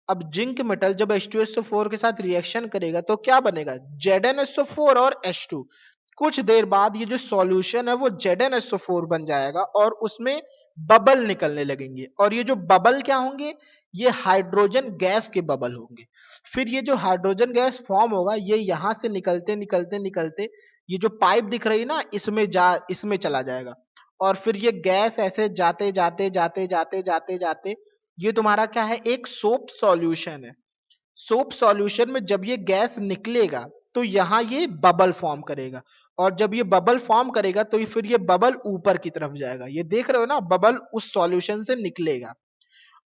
अब जिंक मेटल जब H2SO4 के साथ रिएक्शन करेगा तो क्या बनेगा? ZnSO4 और H2। कुछ देर बाद ये जो सॉल्यूशन है वो ZnSO4 बन जाएगा, और उसमें बबल निकलने लगेंगे, और ये जो बबल क्या होंगे? ये हाइड्रोजन गैस के बबल होंगे। फिर ये जो हाइड्रोजन गैस फॉर्म होगा ये यहां से निकलते निकलते निकलते ये जो पाइप दिख रही है ना इसमें चला जाएगा, और फिर ये गैस ऐसे जाते जाते जाते जाते जाते जाते ये तुम्हारा क्या है? एक सोप सॉल्यूशन है। सोप सॉल्यूशन में जब ये गैस निकलेगा तो यहाँ ये बबल फॉर्म करेगा, और जब ये बबल फॉर्म करेगा तो फिर ये बबल ऊपर की तरफ जाएगा। ये देख रहे हो ना, बबल उस सॉल्यूशन से निकलेगा,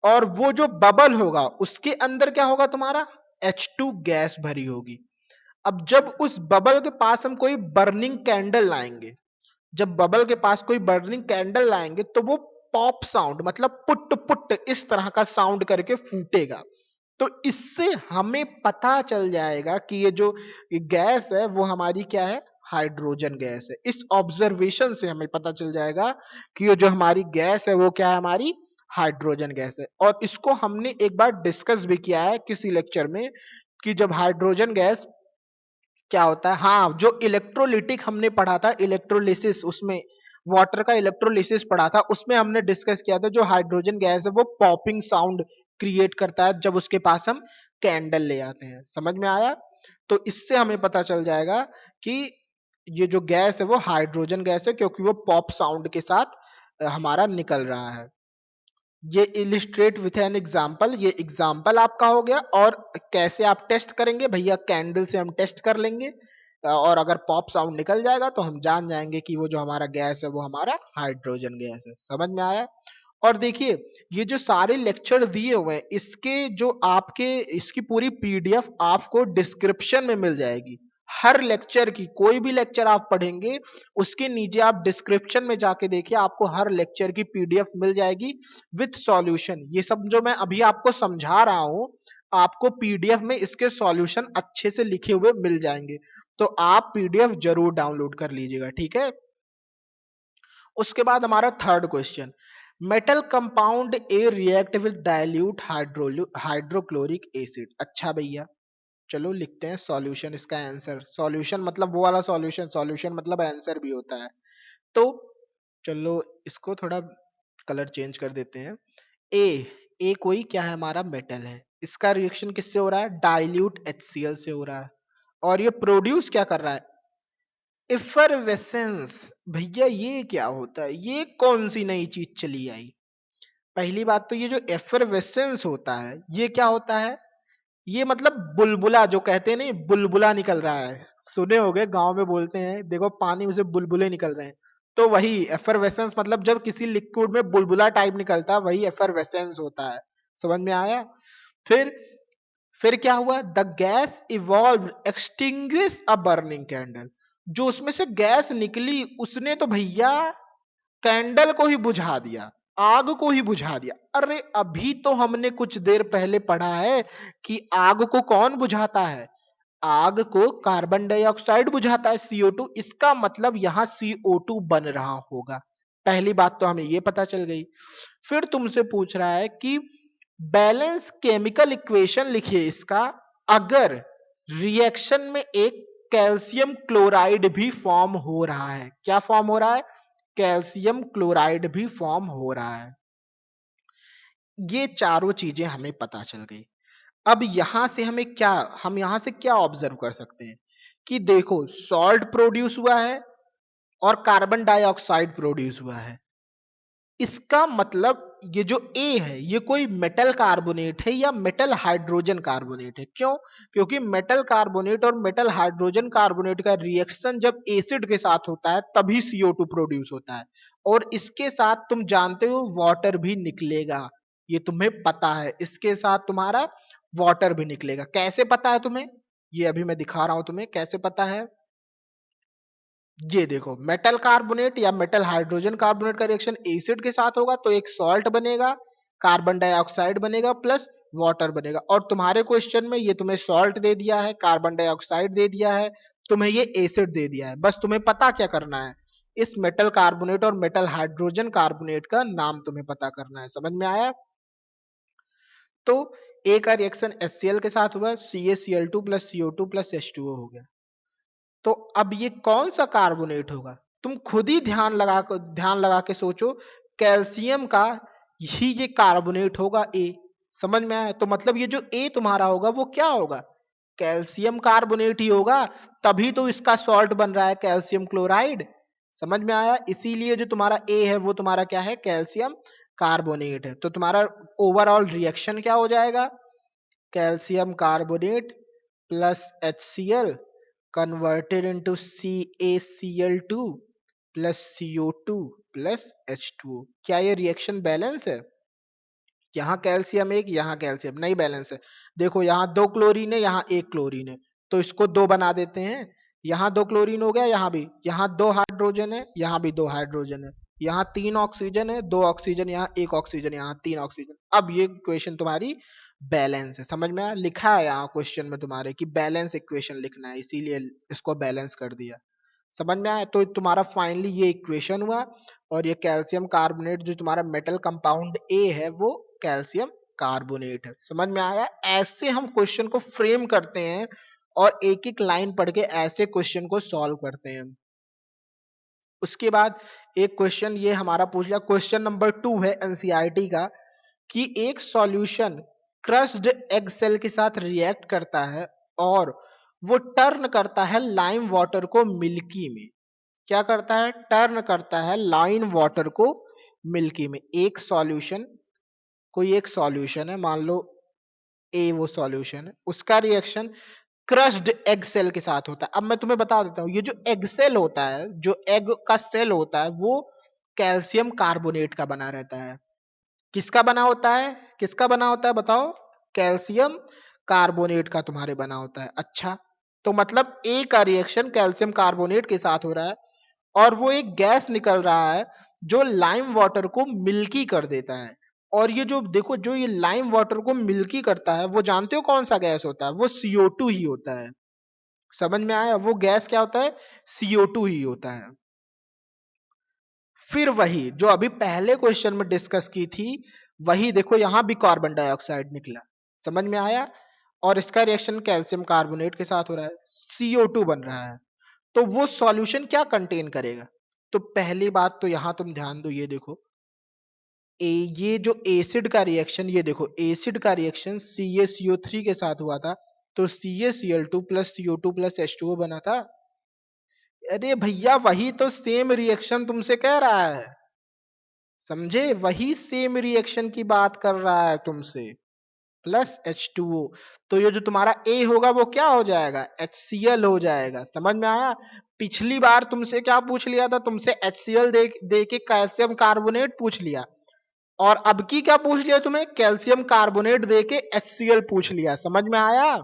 और वो जो बबल होगा उसके अंदर क्या होगा? तुम्हारा H2 गैस भरी होगी। अब जब उस बबल के पास हम कोई बर्निंग कैंडल लाएंगे, जब बबल के पास कोई बर्निंग कैंडल लाएंगे तो वो पॉप साउंड, मतलब पुट पुट इस तरह का साउंड करके फूटेगा। तो इससे हमें पता चल जाएगा कि ये जो गैस है वो हमारी क्या है? हाइड्रोजन गैस है। इस ऑब्जर्वेशन से हमें पता चल जाएगा कि ये जो हमारी गैस है वो क्या है? हमारी हाइड्रोजन गैस है। और इसको हमने एक बार डिस्कस भी किया है किसी लेक्चर में, कि जब हाइड्रोजन गैस क्या होता है, हाँ जो इलेक्ट्रोलिटिक हमने पढ़ा था, इलेक्ट्रोलिसिस, उसमें वाटर का इलेक्ट्रोलिसिस पढ़ा था, उसमें हमने डिस्कस किया था जो हाइड्रोजन गैस है वो पॉपिंग साउंड क्रिएट करता है जब उसके पास हम कैंडल ले आते हैं। समझ में आया? तो इससे हमें पता चल जाएगा कि ये जो गैस है वो हाइड्रोजन गैस है, क्योंकि वो पॉप साउंड के साथ हमारा निकल रहा है। ये इलिस्ट्रेट विथ एन एग्जाम्पल, ये एग्जाम्पल आपका हो गया। और कैसे आप टेस्ट करेंगे भैया? कैंडल से हम टेस्ट कर लेंगे, और अगर पॉप साउंड निकल जाएगा तो हम जान जाएंगे कि वो जो हमारा गैस है वो हमारा हाइड्रोजन गैस है। समझ में आया? और देखिए ये जो सारे लेक्चर दिए हुए हैं इसके जो आपके इसकी पूरी पीडीएफ आपको डिस्क्रिप्शन में मिल जाएगी। हर लेक्चर की, कोई भी लेक्चर आप पढ़ेंगे उसके नीचे आप डिस्क्रिप्शन में जाके देखिए, आपको हर लेक्चर की पीडीएफ मिल जाएगी विथ सॉल्यूशन। ये सब जो मैं अभी आपको समझा रहा हूं आपको पीडीएफ में इसके सॉल्यूशन अच्छे से लिखे हुए मिल जाएंगे, तो आप पीडीएफ जरूर डाउनलोड कर लीजिएगा, ठीक है। उसके बाद हमारा third question, metal compound A react with dilute hydrochloric acid. अच्छा भैया चलो लिखते हैं सॉल्यूशन, इसका आंसर। सॉल्यूशन मतलब वो वाला सॉल्यूशन, सॉल्यूशन मतलब आंसर भी होता है। तो चलो इसको थोड़ा कलर चेंज कर देते हैं। ए, ए कोई क्या है? हमारा मेटल है, इसका रिएक्शन किससे हो रहा है? डाइल्यूट HCl से हो रहा है, और ये प्रोड्यूस क्या कर रहा है? इफरवेसेंस, भैया ये क्या होता है, ये कौन सी नई चीज चली आई। पहली बात तो ये जो एफरवेसेंस होता है ये क्या होता है, ये मतलब बुलबुला जो कहते हैं नहीं, बुलबुला निकल रहा है। सुने होंगे गांव में बोलते हैं देखो पानी में से बुलबुले निकल रहे हैं। तो वही एफरवेसेंस मतलब जब किसी लिक्विड में बुलबुला टाइप निकलता है वही एफरवेसेंस होता है। समझ में आया। फिर फिर क्या हुआ, the gas evolve extinguish a burning candle. जो उसमें से गैस निकली उसने तो भैया कैंडल को ही बुझा दिया, आग को ही बुझा दिया। अरे अभी तो हमने कुछ देर पहले पढ़ा है कि आग को कौन बुझाता है, आग को कार्बन डाइऑक्साइड बुझाता है, CO2। इसका मतलब यहां CO2 बन रहा होगा। पहली बात तो हमें यह पता चल गई। फिर तुमसे पूछ रहा है कि बैलेंस केमिकल इक्वेशन लिखिए इसका, अगर रिएक्शन में एक कैल्शियम क्लोराइड भी फॉर्म हो रहा है। क्या फॉर्म हो रहा है, कैल्शियम क्लोराइड भी फॉर्म हो रहा है। ये चारों चीजें हमें पता चल गई। अब यहां से हम यहां से क्या ऑब्जर्व कर सकते हैं कि देखो सॉल्ट प्रोड्यूस हुआ है और कार्बन डाइऑक्साइड प्रोड्यूस हुआ है। इसका मतलब ये जो ए है ये कोई मेटल कार्बोनेट है या मेटल हाइड्रोजन कार्बोनेट है। क्यों, क्योंकि मेटल कार्बोनेट और मेटल हाइड्रोजन कार्बोनेट का रिएक्शन जब एसिड के साथ होता है तभी CO2 प्रोड्यूस होता है। और इसके साथ तुम जानते हो वाटर भी निकलेगा, ये तुम्हें पता है, इसके साथ तुम्हारा वाटर भी निकलेगा। कैसे पता है तुम्हें, ये अभी मैं दिखा रहा हूं तुम्हें कैसे पता है। ये देखो मेटल कार्बोनेट या मेटल हाइड्रोजन कार्बोनेट का रिएक्शन एसिड के साथ होगा तो एक सॉल्ट बनेगा, कार्बन डाइऑक्साइड बनेगा प्लस वाटर बनेगा। और तुम्हारे क्वेश्चन में ये तुम्हें सॉल्ट दे दिया है, कार्बन डाइऑक्साइड दे दिया है, तुम्हें ये एसिड दे दिया है। बस तुम्हें पता क्या करना है, इस मेटल कार्बोनेट और मेटल हाइड्रोजन कार्बोनेट का नाम तुम्हें पता करना है। समझ में आया। तो ए का रिएक्शन HCl के साथ हुआ, CaCl2 plus CO2 plus H2O हो गया। तो अब ये कौन सा कार्बोनेट होगा, तुम खुद ही ध्यान लगा के सोचो। कैल्शियम का ही ये कार्बोनेट होगा ए। समझ में आया। तो मतलब ये जो ए तुम्हारा होगा वो क्या होगा, कैल्शियम कार्बोनेट ही होगा। तभी तो इसका सॉल्ट बन रहा है कैल्शियम क्लोराइड। समझ में आया। इसीलिए जो तुम्हारा ए है वो तुम्हारा क्या है, कैल्शियम कार्बोनेट है। तो तुम्हारा ओवरऑल रिएक्शन क्या हो जाएगा, calcium carbonate plus HCl converted into CaCl2 plus CO2 plus H2O। क्या ये रिएक्शन बैलेंस है, यहाँ कैल्शियम एक यहाँ कैल्शियम नहीं बैलेंस है। देखो यहाँ दो क्लोरीन है यहाँ एक क्लोरीन है, तो इसको दो बना देते हैं। यहाँ दो क्लोरीन हो गया, यहाँ भी, यहाँ दो हाइड्रोजन है यहाँ भी दो हाइड्रोजन है, यहाँ तीन ऑक्सीजन है, दो ऑक्सीजन यहाँ एक ऑक्सीजन यहाँ तीन ऑक्सीजन। अब ये इक्वेशन तुम्हारी बैलेंस है। समझ में आया। लिखा है यहाँ क्वेश्चन में तुम्हारे कि बैलेंस इक्वेशन लिखना है, इसीलिए इसको बैलेंस कर दिया। समझ में आया। तो तुम्हारा फाइनली ये इक्वेशन हुआ। और ये कैल्शियम कार्बोनेट जो तुम्हारा मेटल कंपाउंड ए है वो कैल्शियम कार्बोनेट है। समझ में आया। ऐसे हम क्वेश्चन को फ्रेम करते हैं और एक एक लाइन पढ़ के ऐसे क्वेश्चन को सॉल्व करते हैं। उसके बाद एक क्वेश्चन ये हमारा पूछ लिया, क्वेश्चन नंबर 2 है एनसीईआरटी का, कि एक सॉल्यूशन क्रस्ड एग सेल के साथ रिएक्ट करता है और वो टर्न करता है लाइम वाटर को मिल्की में। क्या करता है, टर्न करता है लाइम वाटर को मिल्की में। एक सॉल्यूशन, कोई एक सॉल्यूशन है, मान लो ए वो सॉल्यूशन है, उसका रिएक्शन क्रस्ड एग सेल के साथ होता है। अब मैं तुम्हें बता देता हूं, ये जो एग सेल होता है, जो एग का सेल होता है वो कैल्शियम कार्बोनेट का बना रहता है। किसका बना होता है, किसका बना होता है बताओ, कैल्शियम कार्बोनेट का तुम्हारे बना होता है। अच्छा, तो मतलब ए का रिएक्शन कैल्शियम कार्बोनेट के साथ हो रहा है और वो एक गैस निकल रहा है जो लाइम वाटर को मिल्की कर देता है। और ये जो देखो जो ये लाइम वाटर को मिल्की करता है वो जानते हो कौन सा गैस होता है, वो CO2 ही होता है। समझ में आया। वो गैस क्या होता है, CO2 ही होता है। फिर वही जो अभी पहले क्वेश्चन में डिस्कस की थी, वही देखो यहां भी कार्बन डाइऑक्साइड निकला। समझ में आया। और इसका रिएक्शन कैल्शियम कार्बोनेट के साथ हो रहा है, CO2 बन रहा है। तो वो सॉल्यूशन क्या कंटेन करेगा, तो पहली बात तो यहां तुम ध्यान दो, ये देखो ये जो एसिड का रिएक्शन, ये देखो एसिड का रिएक्शन CaCO3 के साथ हुआ था, तो CaCl2 plus CO2 plus H2O बना था। अरे भैया वही तो सेम रिएक्शन तुमसे कह रहा है, समझे? वही सेम रिएक्शन की बात कर रहा है तुमसे। प्लस H2O, तो ये जो तुम्हारा A होगा वो क्या हो जाएगा? HCl हो जाएगा। समझ में आया? पिछली बार तुमसे क्या पूछ लिया था? तुमसे HCl दे के कैल्शियम कार्बोनेट पूछ लिया, और अब की क्या पूछ लिया तुम्हें? कैल्शियम कार्बोनेट दे के HCl पूछ लिया। समझ में आया?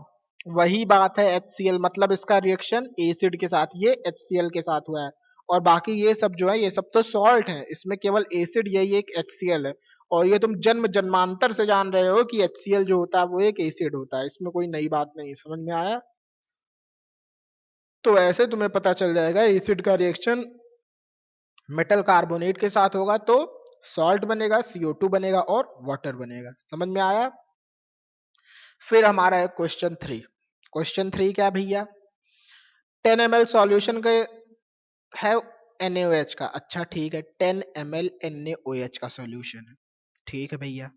वही बात है HCl, मतलब इसका रिएक्शन एसिड के साथ ये HCl के साथ हुआ है, और बाकी ये सब जो है ये सब तो सॉल्ट है, इसमें केवल एसिड यही एक HCl है। और ये तुम जन्म जन्मांतर से जान रहे हो कि HCl जो होता है वो एक एसिड होता है, इसमें कोई नई बात नहीं। समझ में आया? तो ऐसे तुम्हें पता चल जाएगा एसिड का रिएक्शन मेटल कार्बोनेट के साथ होगा तो सॉल्ट बनेगा, CO2 बनेगा और वाटर बनेगा। समझ में आया? फिर हमारा है क्वेश्चन 3। क्वेश्चन 3 क्या भैया? 10 ml सॉल्यूशन के है NaOH का। अच्छा ठीक है, 10 ml NaOH का सॉल्यूशन है। ठीक है भैया,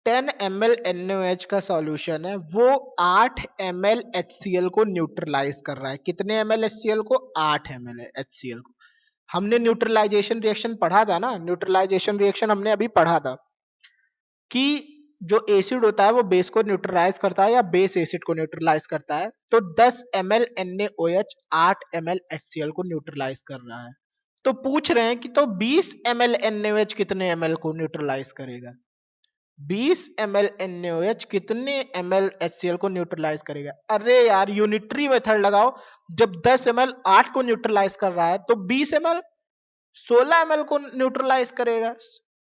10 ml NaOH का सॉल्यूशन है, वो 8 ml HCl को न्यूट्रलाइज कर रहा है। कितने ml HCl को? 8 ml HCl को। हमने न्यूट्रलाइजेशन रिएक्शन पढ़ा था ना, न्यूट्रलाइजेशन रिएक्शन हमने अभी पढ़ा था कि जो एसिड होता है वो बेस को न्यूट्रलाइज करता है या बेस एसिड को न्यूट्रलाइज करता है। तो 10 ml NaOH 8 ml HCl को न्यूट्रलाइज कर रहा है। तो पूछ रहे हैं कि तो 20 ml NaOH कितने ml को न्यूट्रलाइज करेगा? 20 ml NaOH कितने ml HCl को न्यूट्रलाइज करेगा? अरे यार यूनिटरी मेथड लगाओ, जब 10 ml 8 को न्यूट्रलाइज कर रहा है तो 20 ml 16 ml को न्यूट्रलाइज करेगा,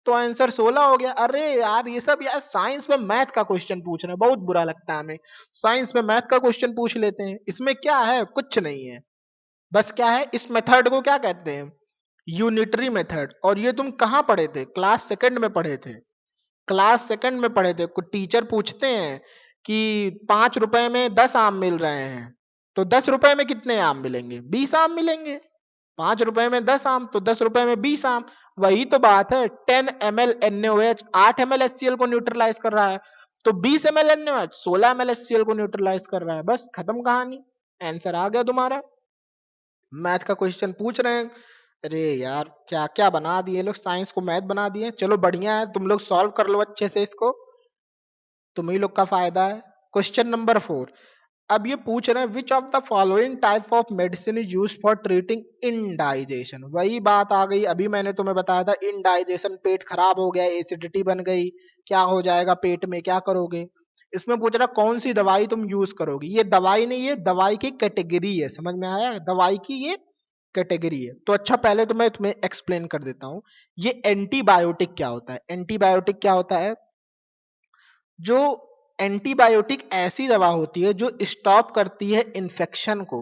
तो आंसर 16 हो गया। अरे यार ये सब यार साइंस में मैथ का क्वेश्चन पूछ रहे हैं, बहुत बुरा लगता है हमें। साइंस में मैथ का क्वेश्चन पूछ लेते हैं, इसमें क्या है? कुछ नहीं है। बस क्या है, इस मेथड को क्या कहते हैं? Unitary method. और ये तुम कहाँ पढ़े थे? क्लास सेकंड में पढ़े थे। क्लास सेकंड में पढ़े थे। कुछ टीचर पूछते हैं कि 5 रुपए में 10 आम मिल रहे हैं, तो 10 रुपए में कितने आम मिलेंगे? 20 आम मिलेंगे। 5 रुपए में 10 आम तो 10 रुपए में 20 आम। वही तो बात है, 10 ml NaOH 8 ml HCl को न्यूट्रलाइज कर रहा है, तो 20 ml NaOH 16 ml HCl को न्यूट्रलाइज कर रहा है। बस खत्म कहानी, आंसर आ गया तुम्हारा। मैथ का क्वेश्चन पूछ रहे हैं। अरे यार क्या क्या बना दिए लोग, साइंस को मैथ बना दिए। चलो बढ़िया है, तुम लोग सॉल्व कर लो अच्छे से इसको, तुम ही लोग का फायदा है। Question number 4। अब ये पूछ रहे हैं which of the following type of medicine is use for treating indigestion. वही बात आ गई, अभी मैंने तुम्हें बताया था इनडाइजेशन, पेट खराब हो गया, एसिडिटी बन गई, क्या हो जाएगा पेट में, क्या करोगे? इसमें पूछ रहा कौन सी दवाई तुम यूज करोगे। ये दवाई नहीं, ये दवाई की कैटेगरी है। समझ में आया? दवाई की ये कैटेगरी है। तो अच्छा पहले तो मैं तुम्हें एक्सप्लेन कर देता हूँ ये एंटीबायोटिक क्या होता है। एंटीबायोटिक क्या होता है? जो एंटीबायोटिक ऐसी दवा होती है जो स्टॉप करती है इन्फेक्शन को।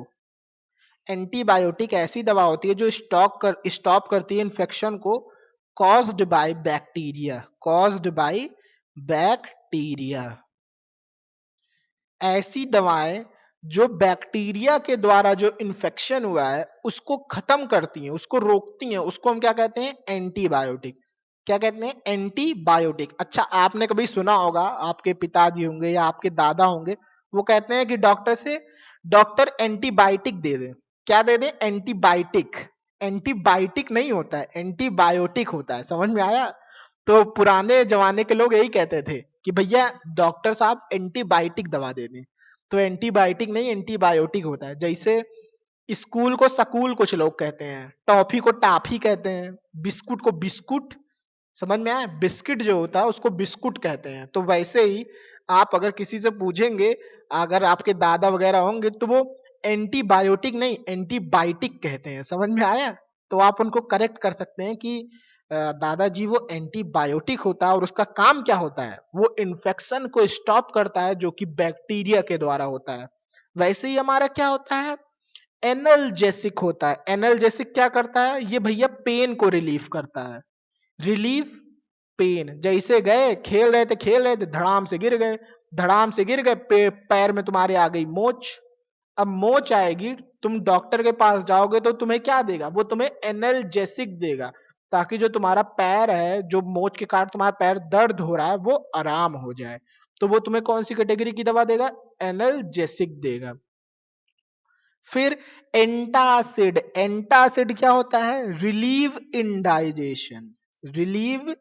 एंटीबायोटिक ऐसी दवा होती है जो स्टॉप करती है इन्फेक्शन को, caused by bacteria. Caused by bacteria. ऐसी दवाएं जो बैक्टीरिया के द्वारा जो इन्फेक्शन हुआ है उसको खत्म करती हैं, उसको रोकती हैं, उसको हम क्या कहते हैं? एंटीबायोटिक। क्या कहते हैं? एंटीबायोटिक। अच्छा आपने कभी सुना होगा, आपके पिताजी होंगे या आपके दादा होंगे, वो कहते हैं कि डॉक्टर से, डॉक्टर एंटीबायोटिक दे दे। क्या दे दे? एंटीबायोटिक। एंटीबायोटिक नहीं होता है, एंटीबायोटिक होता है। समझ में आया? तो पुराने जमाने के लोग यही कहते थे कि भैया डॉक्टर साहब एंटीबायोटिक दवा दे दें। तो एंटीबायोटिक नहीं, एंटीबायोटिक होता है। जैसे स्कूल को स्कूल कुछ लोग कहते हैं, टॉफी को टाफी कहते हैं, बिस्कुट को बिस्कुट, समझ में आया? बिस्किट जो होता है उसको बिस्कुट कहते हैं। तो वैसे ही आप अगर किसी से पूछेंगे, अगर आपके दादा वगैरह होंगे, तो वो एंटीबायोटिक नहीं एंटीबायोटिक कहते हैं। समझ में आया? तो आप उनको करेक्ट कर सकते हैं कि दादाजी वो एंटीबायोटिक होता है और उसका काम क्या होता है? वो इन्फेक्शन को स्टॉप करता है जो कि बैक्टीरिया के द्वारा होता है। वैसे ही हमारा क्या होता है? एनल्जेसिक होता है। एनल्जेसिक क्या करता है? ये भैया पेन को रिलीफ करता है। Relief pen. जैसे गए खेल रहे थे, धड़ाम से गिर गए, धड़ाम से गिर गए, पैर में तुम्हारे आ गई मोच। अब मोच आएगी, तुम डॉक्टर के पास जाओगे तो तुम्हें क्या देगा? वो तुम्हें एनल्जेसिक देगा, ताकि जो तुम्हारा पैर है, जो मोच के कारण तुम्हारा पैर दर्द हो रहा है, वो आराम हो जाए। तो वो तुम्हें कौन सी कैटेगरी की दवा देगा? एनल्जेसिक देगा। फिर एंटासिड, एंटासिड क्या होता है? Relieve indigestion, relieve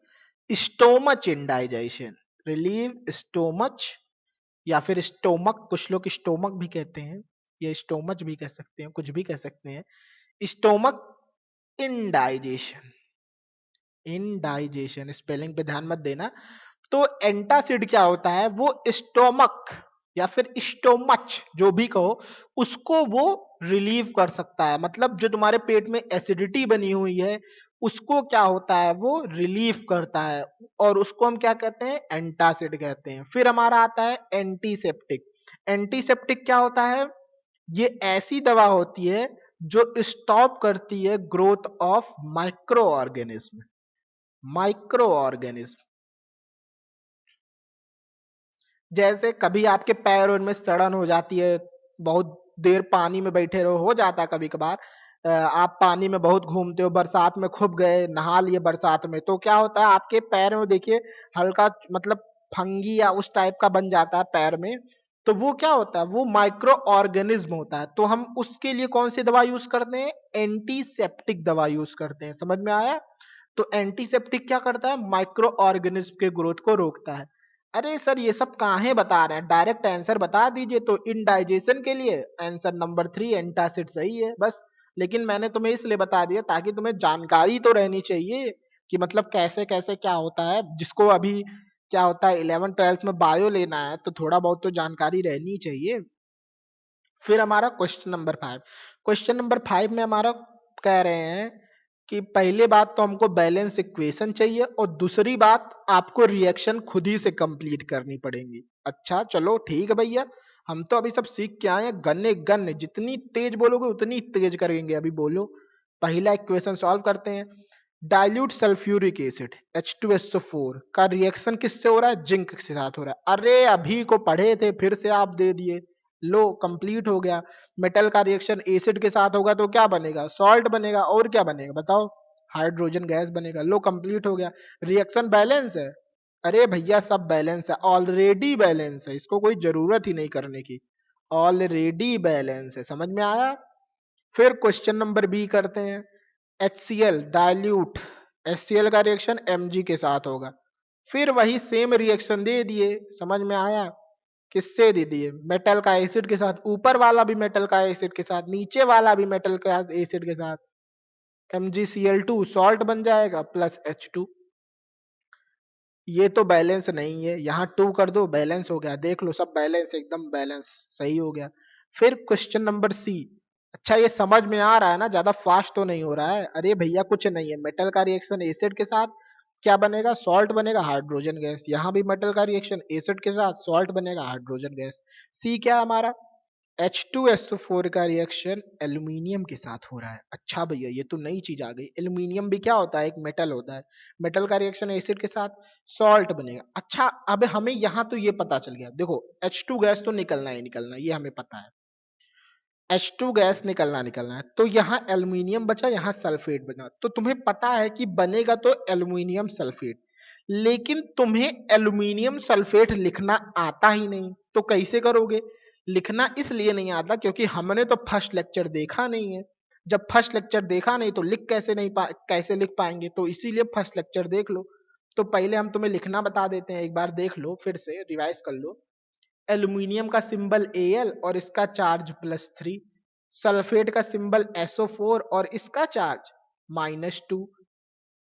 stomach indigestion, relieve stomach या फिर स्टोमक, कुछ लोग स्टोमक भी कहते हैं या स्टोमच भी कह सकते हैं, कुछ भी कह सकते हैं। स्टोमक इंडाइजेशन, इंडाइजेशन स्पेलिंग पे ध्यान मत देना। तो एंटासिड क्या होता है? वो स्टोमक या फिर स्टोमच जो भी कहो, उसको वो रिलीव कर सकता है। मतलब जो तुम्हारे पेट में एसिडिटी बनी हुई है उसको क्या होता है? वो रिलीव करता है, और उसको हम क्या कहते हैं? एंटासिड कहते हैं। फिर हमारा आता है एंटीसेप्टिक। एंटीसेप्टिक क्या होता है? ये ऐसी दवा होती है जो स्टॉप करती है growth of micro organism, micro organism. जैसे कभी आपके पैर उनमें सड़न हो जाती है, बहुत देर पानी में बैठे रहो, हो जाता है कभी कभार। आप पानी में बहुत घूमते हो, बरसात में खूब गए, नहा लिए बरसात में, तो क्या होता है आपके पैर में देखिए हल्का मतलब फंगी या उस टाइप का बन जाता है पैर में। तो वो क्या होता है? वो माइक्रो ऑर्गेनिज्म होता है। तो हम उसके लिए कौन सी दवा यूज करते हैं? एंटीसेप्टिक दवा यूज करते हैं। समझ में आया? तो एंटीसेप्टिक क्या करता है? माइक्रो ऑर्गेनिज्म के ग्रोथ को रोकता है। अरे सर ये सब काहे बता रहे हैं, डायरेक्ट आंसर बता दीजिए। तो इनडाइजेशन के लिए आंसर नंबर 3 एंटासिड सही है बस। लेकिन मैंने तुम्हें इसलिए बता दिया ताकि तुम्हें जानकारी तो रहनी चाहिए कि मतलब कैसे कैसे क्या होता है। जिसको अभी क्या होता है 11 12th में बायो लेना है तो थोड़ा बहुत तो जानकारी रहनी चाहिए। फिर हमारा क्वेश्चन नंबर 5, क्वेश्चन नंबर 5 में हमारा कह रहे हैं कि पहले बात तो हमको बैलेंस इक्वेशन चाहिए, और दूसरी बात आपको रिएक्शन खुद ही से कंप्लीट करनी पड़ेगी। अच्छा चलो ठीक है भैया, हम तो अभी सब सीख के आए हैं, गन्ने गन जितनी तेज बोलोगे उतनी तेज करेंगे। अभी बोलो, पहला इक्वेशन सॉल्व करते हैं। डाइल्यूट सल्फ्यूरिक एसिड H2SO4 का रिएक्शन किससे हो रहा है? जिंक के साथ हो रहा है। अरे अभी को पढ़े थे फिर से आप दे दिए। लो कंप्लीट हो गया। मेटल का रिएक्शन एसिड के साथ होगा तो क्या बनेगा? सॉल्ट बनेगा। और क्या बनेगा बताओ? हाइड्रोजन गैस बनेगा। लो कंप्लीट हो गया। रिएक्शन बैलेंस है। अरे भैया सब बैलेंस है, ऑलरेडी बैलेंस है, इसको कोई जरूरत ही नहीं करने की, ऑलरेडी बैलेंस है। समझ में आया? फिर क्वेश्चन नंबर बी करते हैं। HCl डाइल्यूट HCl का रिएक्शन Mg के साथ होगा। फिर वही सेम रिएक्शन दे दिए। समझ में आया? किससे दे दिए? मेटल का एसिड के साथ, ऊपर वाला भी मेटल का एसिड के साथ, नीचे वाला भी मेटल का एसिड के साथ। MgCl2 सॉल्ट बन जाएगा प्लस H2। ये तो बैलेंस नहीं है, यहाँ 2 कर दो बैलेंस हो गया। देख लो सब बैलेंस, एकदम बैलेंस सही हो गया। फिर क्वेश्चन नंबर सी। अच्छा ये समझ में आ रहा है ना? ज्यादा फास्ट तो नहीं हो रहा है। अरे भैया कुछ नहीं है, मेटल का रिएक्शन एसिड के साथ क्या बनेगा? सॉल्ट बनेगा, हाइड्रोजन गैस। यहाँ भी मेटल का रिएक्शन एसिड के साथ सॉल्ट बनेगा, हाइड्रोजन गैस। सी क्या है हमारा? H2SO4 का रिएक्शन एल्यूमिनियम के साथ हो रहा है। अच्छा भैया ये तो नई चीज आ गई। एल्यूमिनियम भी क्या होता है? एक मेटल होता है। मेटल का रिएक्शन एसिड के साथ सॉल्ट बनेगा। अच्छा अब हमें यहाँ तो ये पता चल गया। देखो H2 गैस तो निकलना ही निकलना है, ये हमें पता है। H2 गैस निकलना निकलना है, तो यहाँ एल्यूमिनियम बचा, यहाँ सल्फेट बना। तो तुम्हें पता है कि बनेगा तो एल्यूमिनियम सल्फेट, लेकिन तुम्हें एल्यूमिनियम सल्फेट लिखना आता ही नहीं, तो कैसे करोगे? लिखना इसलिए नहीं आता क्योंकि हमने तो फर्स्ट लेक्चर देखा नहीं है। जब फर्स्ट लेक्चर देखा नहीं तो लिख कैसे नहीं पा कैसे लिख पाएंगे? तो इसीलिए फर्स्ट लेक्चर देख लो। तो पहले हम तुम्हें लिखना बता देते हैं, एक बार देख लो, फिर से रिवाइज कर लो। एल्यूमिनियम का सिंबल Al और इसका चार्ज +3, सल्फेट का सिंबल SO4 और इसका चार्ज -2।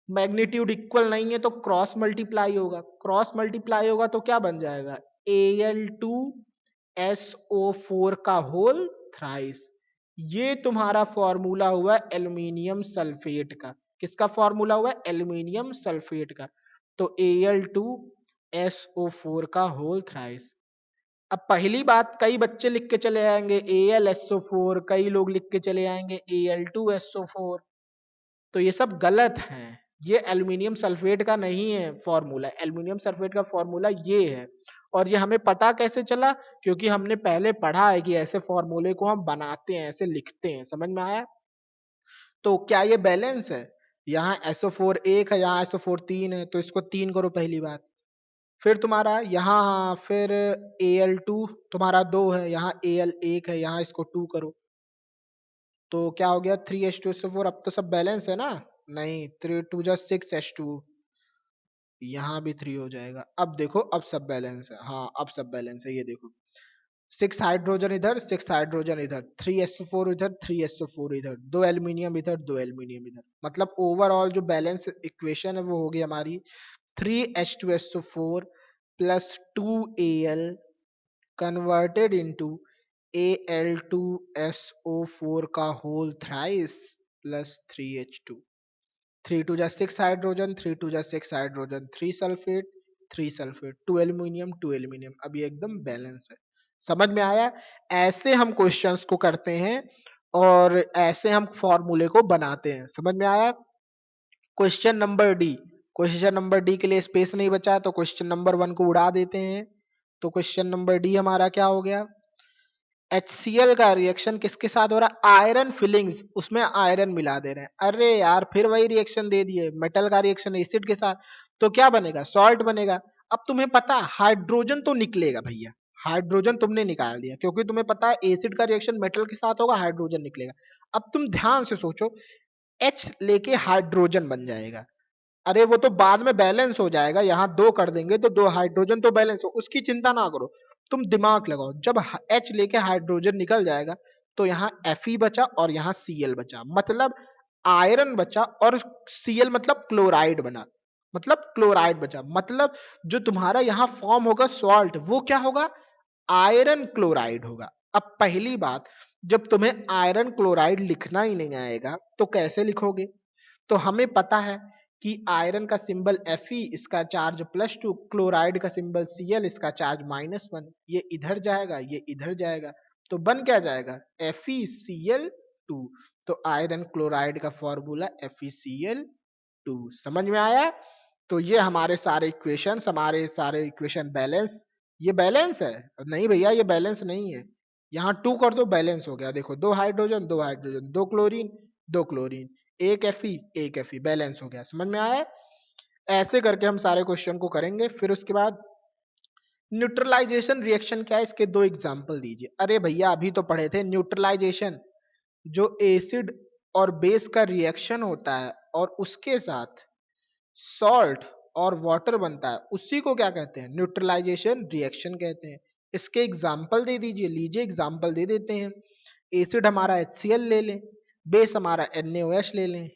मैग्नीट्यूड इक्वल नहीं है तो क्रॉस मल्टीप्लाई होगा, क्रॉस मल्टीप्लाई होगा तो क्या बन जाएगा? Al2SO4 का होल थ्राइस। ये तुम्हारा फॉर्मूला हुआ एल्यूमिनियम सल्फेट का। किसका फॉर्मूला हुआ? एल्यूमिनियम सल्फेट का। तो Al2SO4 का होल थ्राइस। अब पहली बात, कई बच्चे लिख के चले आएंगे AlSO4, कई लोग लिख के चले आएंगे Al2SO4, तो ये सब गलत है। ये एल्यूमिनियम सल्फेट का नहीं है फॉर्मूला, एल्यूमिनियम सल्फेट का फॉर्मूला ये है। और ये हमें पता कैसे चला? क्योंकि हमने पहले पढ़ा है कि ऐसे फॉर्मूले को हम बनाते हैं, ऐसे लिखते हैं। समझ में आया? तो क्या ये बैलेंस है? यहाँ SO4 1 है, यहाँ SO4 3 है, तो इसको 3 करो पहली बात। फिर तुम्हारा यहाँ फिर Al2 तुम्हारा 2 है, यहाँ Al 1 है, यहाँ इसको 2 करो। तो क्या हो गया 3H2SO4, अब तो सब बैलेंस है ना? नहीं, 3 2 जा 6H2, यहाँ भी 3 हो जाएगा। अब देखो अब सब बैलेंस है, हाँ अब सब बैलेंस है, ये देखो 6 हाइड्रोजन इधर, 6 हाइड्रोजन इधर, 3SO4 इधर, 3SO4 इधर, 2 एल्यूमिनियम इधर, 2 एल्यूमिनियम इधर। मतलब ओवरऑल जो बैलेंस इक्वेशन है वो होगी हमारी 3H2SO4 plus 2Al converted into Al2SO4 का होल थ्राइस प्लस 3H2। 3 2 जा 6 हाइड्रोजन, 3 2 जा 6 hydrogen, 3 sulphate, 3 sulphate, 2 aluminium, 2 aluminium. अब ये एकदम बैलेंस है। समझ में आया? ऐसे हम क्वेश्चंस को करते हैं और ऐसे हम फॉर्मूले को बनाते हैं। समझ में आया? Question number D, question number D के लिए स्पेस नहीं बचा तो क्वेश्चन नंबर 1 को उड़ा देते हैं। तो क्वेश्चन नंबर डी हमारा क्या हो गया? HCl का रिएक्शन किसके साथ हो रहा है? आयरन फिलिंग्स, उसमें आयरन मिला दे रहे हैं। अरे यार फिर वही रिएक्शन दे दिए, मेटल का रिएक्शन एसिड के साथ, तो क्या बनेगा? सॉल्ट बनेगा। अब तुम्हें पता हाइड्रोजन तो निकलेगा भैया, हाइड्रोजन तुमने निकाल दिया क्योंकि तुम्हें पता है एसिड का रिएक्शन मेटल के साथ होगा, हाइड्रोजन निकलेगा। अब तुम ध्यान से सोचो, H लेके हाइड्रोजन बन जाएगा। अरे वो तो बाद में बैलेंस हो जाएगा, यहाँ 2 कर देंगे तो 2 हाइड्रोजन तो बैलेंस हो, उसकी चिंता ना करो। तुम दिमाग लगाओ, जब H लेके हाइड्रोजन निकल जाएगा तो यहाँ Fe बचा और यहाँ Cl बचा, मतलब आयरन बचा और Cl मतलब क्लोराइड बना, मतलब क्लोराइड बचा। मतलब जो तुम्हारा यहाँ फॉर्म होगा सॉल्ट, वो क्या होगा? आयरन क्लोराइड होगा। अब पहली बात, जब तुम्हें आयरन क्लोराइड लिखना ही नहीं आएगा तो कैसे लिखोगे? तो हमें पता है कि आयरन का सिंबल Fe, इसका चार्ज +2, क्लोराइड का सिंबल Cl, इसका चार्ज -1। ये इधर जाएगा, ये इधर जाएगा, तो बन क्या जाएगा? FeCl2। तो आयरन क्लोराइड का फॉर्मूला FeCl2। समझ में आया? तो ये हमारे सारे इक्वेशंस, हमारे सारे इक्वेशन बैलेंस। ये बैलेंस है? नहीं भैया ये बैलेंस नहीं है। यहाँ 2 कर दो, बैलेंस हो गया। देखो 2 हाइड्रोजन, 2 हाइड्रोजन, 2 क्लोरीन, 2 क्लोरीन, एक Fe, एक Fe, बैलेंस हो गया। समझ में आया? ऐसे करके हम सारे क्वेश्चन को करेंगे। फिर उसके बाद न्यूट्रलाइजेशन रिएक्शन क्या है, इसके 2 एग्जांपल दीजिए। अरे भैया अभी तो पढ़े थे न्यूट्रलाइजेशन, जो एसिड और बेस का रिएक्शन होता है और उसके साथ सॉल्ट और वाटर बनता है, उसी को क्या कहते हैं? न्यूट्रलाइजेशन रिएक्शन कहते हैं। इसके एग्जाम्पल दे दीजिए। लीजिए एग्जाम्पल दे देते हैं। एसिड हमारा HCl ले लें, बेस हमारा NaOH ले लें,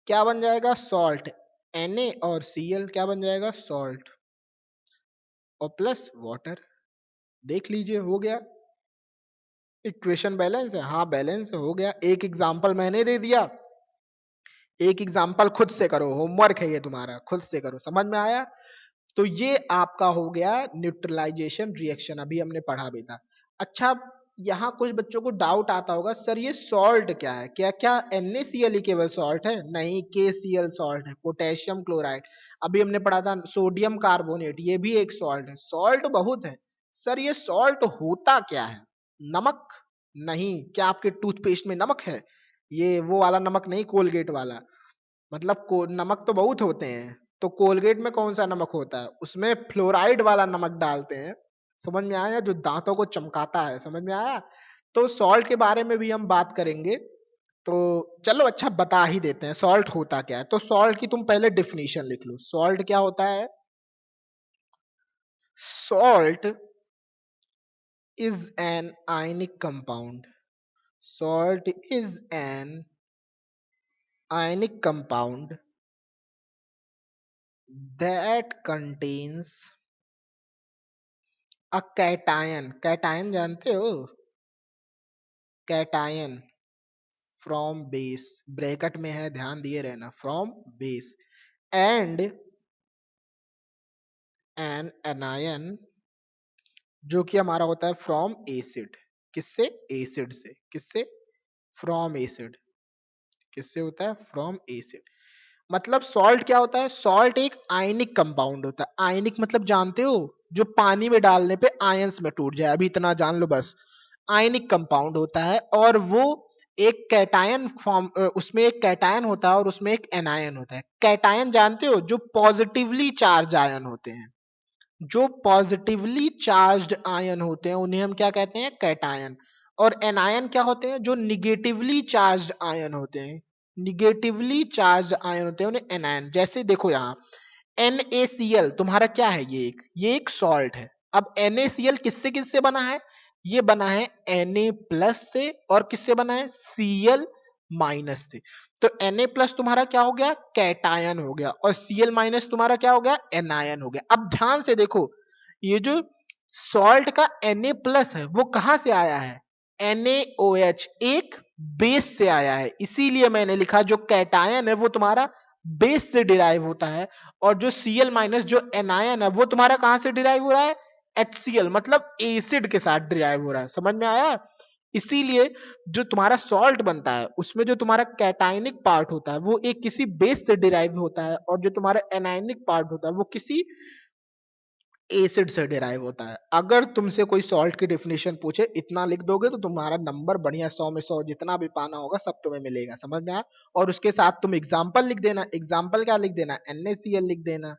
क्या बन जाएगा? सॉल्ट। Na और Cl क्या बन जाएगा? सॉल्ट और प्लस वाटर। देख लीजिए हो गया। इक्वेशन बैलेंस है? हाँ बैलेंस हो गया। एक एग्जाम्पल मैंने दे दिया, एक एग्जाम्पल खुद से करो, होमवर्क है ये तुम्हारा, खुद से करो। समझ में आया? तो ये आपका हो गया न्यूट्रलाइजेशन रिएक्शन, अभी हमने पढ़ा भी था। अच्छा, यहाँ कुछ बच्चों को डाउट आता होगा, सर ये सॉल्ट क्या है? क्या क्या NaCl ही केवल सॉल्ट है? नहीं, KCl सॉल्ट है, पोटेशियम क्लोराइड। अभी हमने पढ़ा था सोडियम कार्बोनेट, ये भी एक सॉल्ट है। सॉल्ट बहुत है। सर ये सॉल्ट होता क्या है? नमक? नहीं। क्या आपके टूथपेस्ट में नमक है? ये वो वाला नमक नहीं, कोलगेट वाला। मतलब नमक तो बहुत होते हैं, तो कोलगेट में कौन सा नमक होता है? उसमें फ्लोराइड वाला नमक डालते हैं। समझ में आया? जो दांतों को चमकाता है। समझ में आया? तो सॉल्ट के बारे में भी हम बात करेंगे। तो चलो अच्छा बता ही देते हैं सॉल्ट होता क्या है। तो सॉल्ट की तुम पहले डिफिनीशन लिख लो। सॉल्ट क्या होता है? Salt is an ionic compound. Salt is an ionic compound that contains a cation। cation जानते हो? cation from base, ब्रैकेट में है, ध्यान दिए रहना, from base and an anion जो कि हमारा होता है from acid। किससे? एसिड से। किससे? from acid। किससे होता है? from acid। मतलब सॉल्ट क्या होता है? सॉल्ट एक आयनिक कंपाउंड होता है। आयनिक मतलब जानते हो? जो पानी में डालने पे आयंस में टूट जाए, अभी इतना जान लो बस। आयनिक कंपाउंड होता है और वो एक कैटायन फॉर्म, उसमें एक कैटायन होता है और उसमें एक एनायन होता है। कैटायन जानते हो? जो पॉजिटिवली चार्ज आयन होते हैं। जो पॉजिटिवली चार्ज्ड आयन होते हैं उन्हें हम क्या कहते हैं? कैटायन। और एनायन क्या होते हैं? जो निगेटिवली चार्ज आयन होते हैं, निगेटिवली चार्ज आयन होते हैं उन्हें एनायन। जैसे देखो यहाँ NaCl तुम्हारा क्या है? ये एक सॉल्ट है। अब NaCl किससे किससे बना है? ये बना है Na प्लस से, और किससे बना है? Cl माइनस से। तो Na प्लस तुम्हारा क्या हो गया? कैटायन हो गया, और Cl माइनस तुम्हारा क्या हो गया? एनायन हो गया। अब ध्यान से देखो, ये जो सॉल्ट का Na प्लस है वो कहां से आया है? NaOH एक बेस से आया है, इसीलिए मैंने लिखा जो कैटायन है वो तुम्हारा बेस से डिराइव होता है, और जो Cl माइनस जो एनायन है वो तुम्हारा कहां से डिराइव हो रहा है? HCl, मतलब एसिड के साथ डिराइव हो रहा है। समझ में आया? इसीलिए जो तुम्हारा सॉल्ट बनता है उसमें जो तुम्हारा कैटायनिक पार्ट होता है वो एक किसी बेस से डिराइव होता है, और जो तुम्हारा एनायनिक पार्ट होता है वो किसी एसिड से डिराइव होता है। अगर तुमसे कोई सॉल्ट की डेफिनेशन पूछे, इतना लिख दोगे तो तुम्हारा नंबर बढ़िया 100 में 100 जितना भी पाना होगा सब तुम्हें मिलेगा। समझ में आया? और उसके साथ तुम एग्जाम्पल लिख देना। एग्जाम्पल क्या लिख देना? NaCl लिख देना,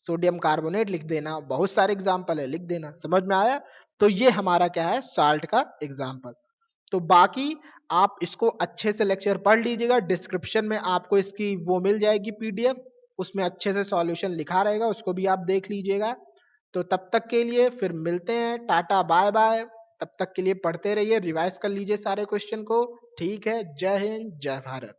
सोडियम कार्बोनेट लिख देना, बहुत सारे एग्जाम्पल है, लिख देना। समझ में आया? तो ये हमारा क्या है? साल्ट का एग्जाम्पल। तो बाकी आप इसको अच्छे से लेक्चर पढ़ लीजिएगा, डिस्क्रिप्शन में आपको इसकी वो मिल जाएगी PDF, उसमें अच्छे से सॉल्यूशन लिखा रहेगा, उसको भी आप देख लीजिएगा। तो तब तक के लिए फिर मिलते हैं, टाटा बाय बाय। तब तक के लिए पढ़ते रहिए, रिवाइज कर लीजिए सारे क्वेश्चन को। ठीक है, जय हिंद जय भारत।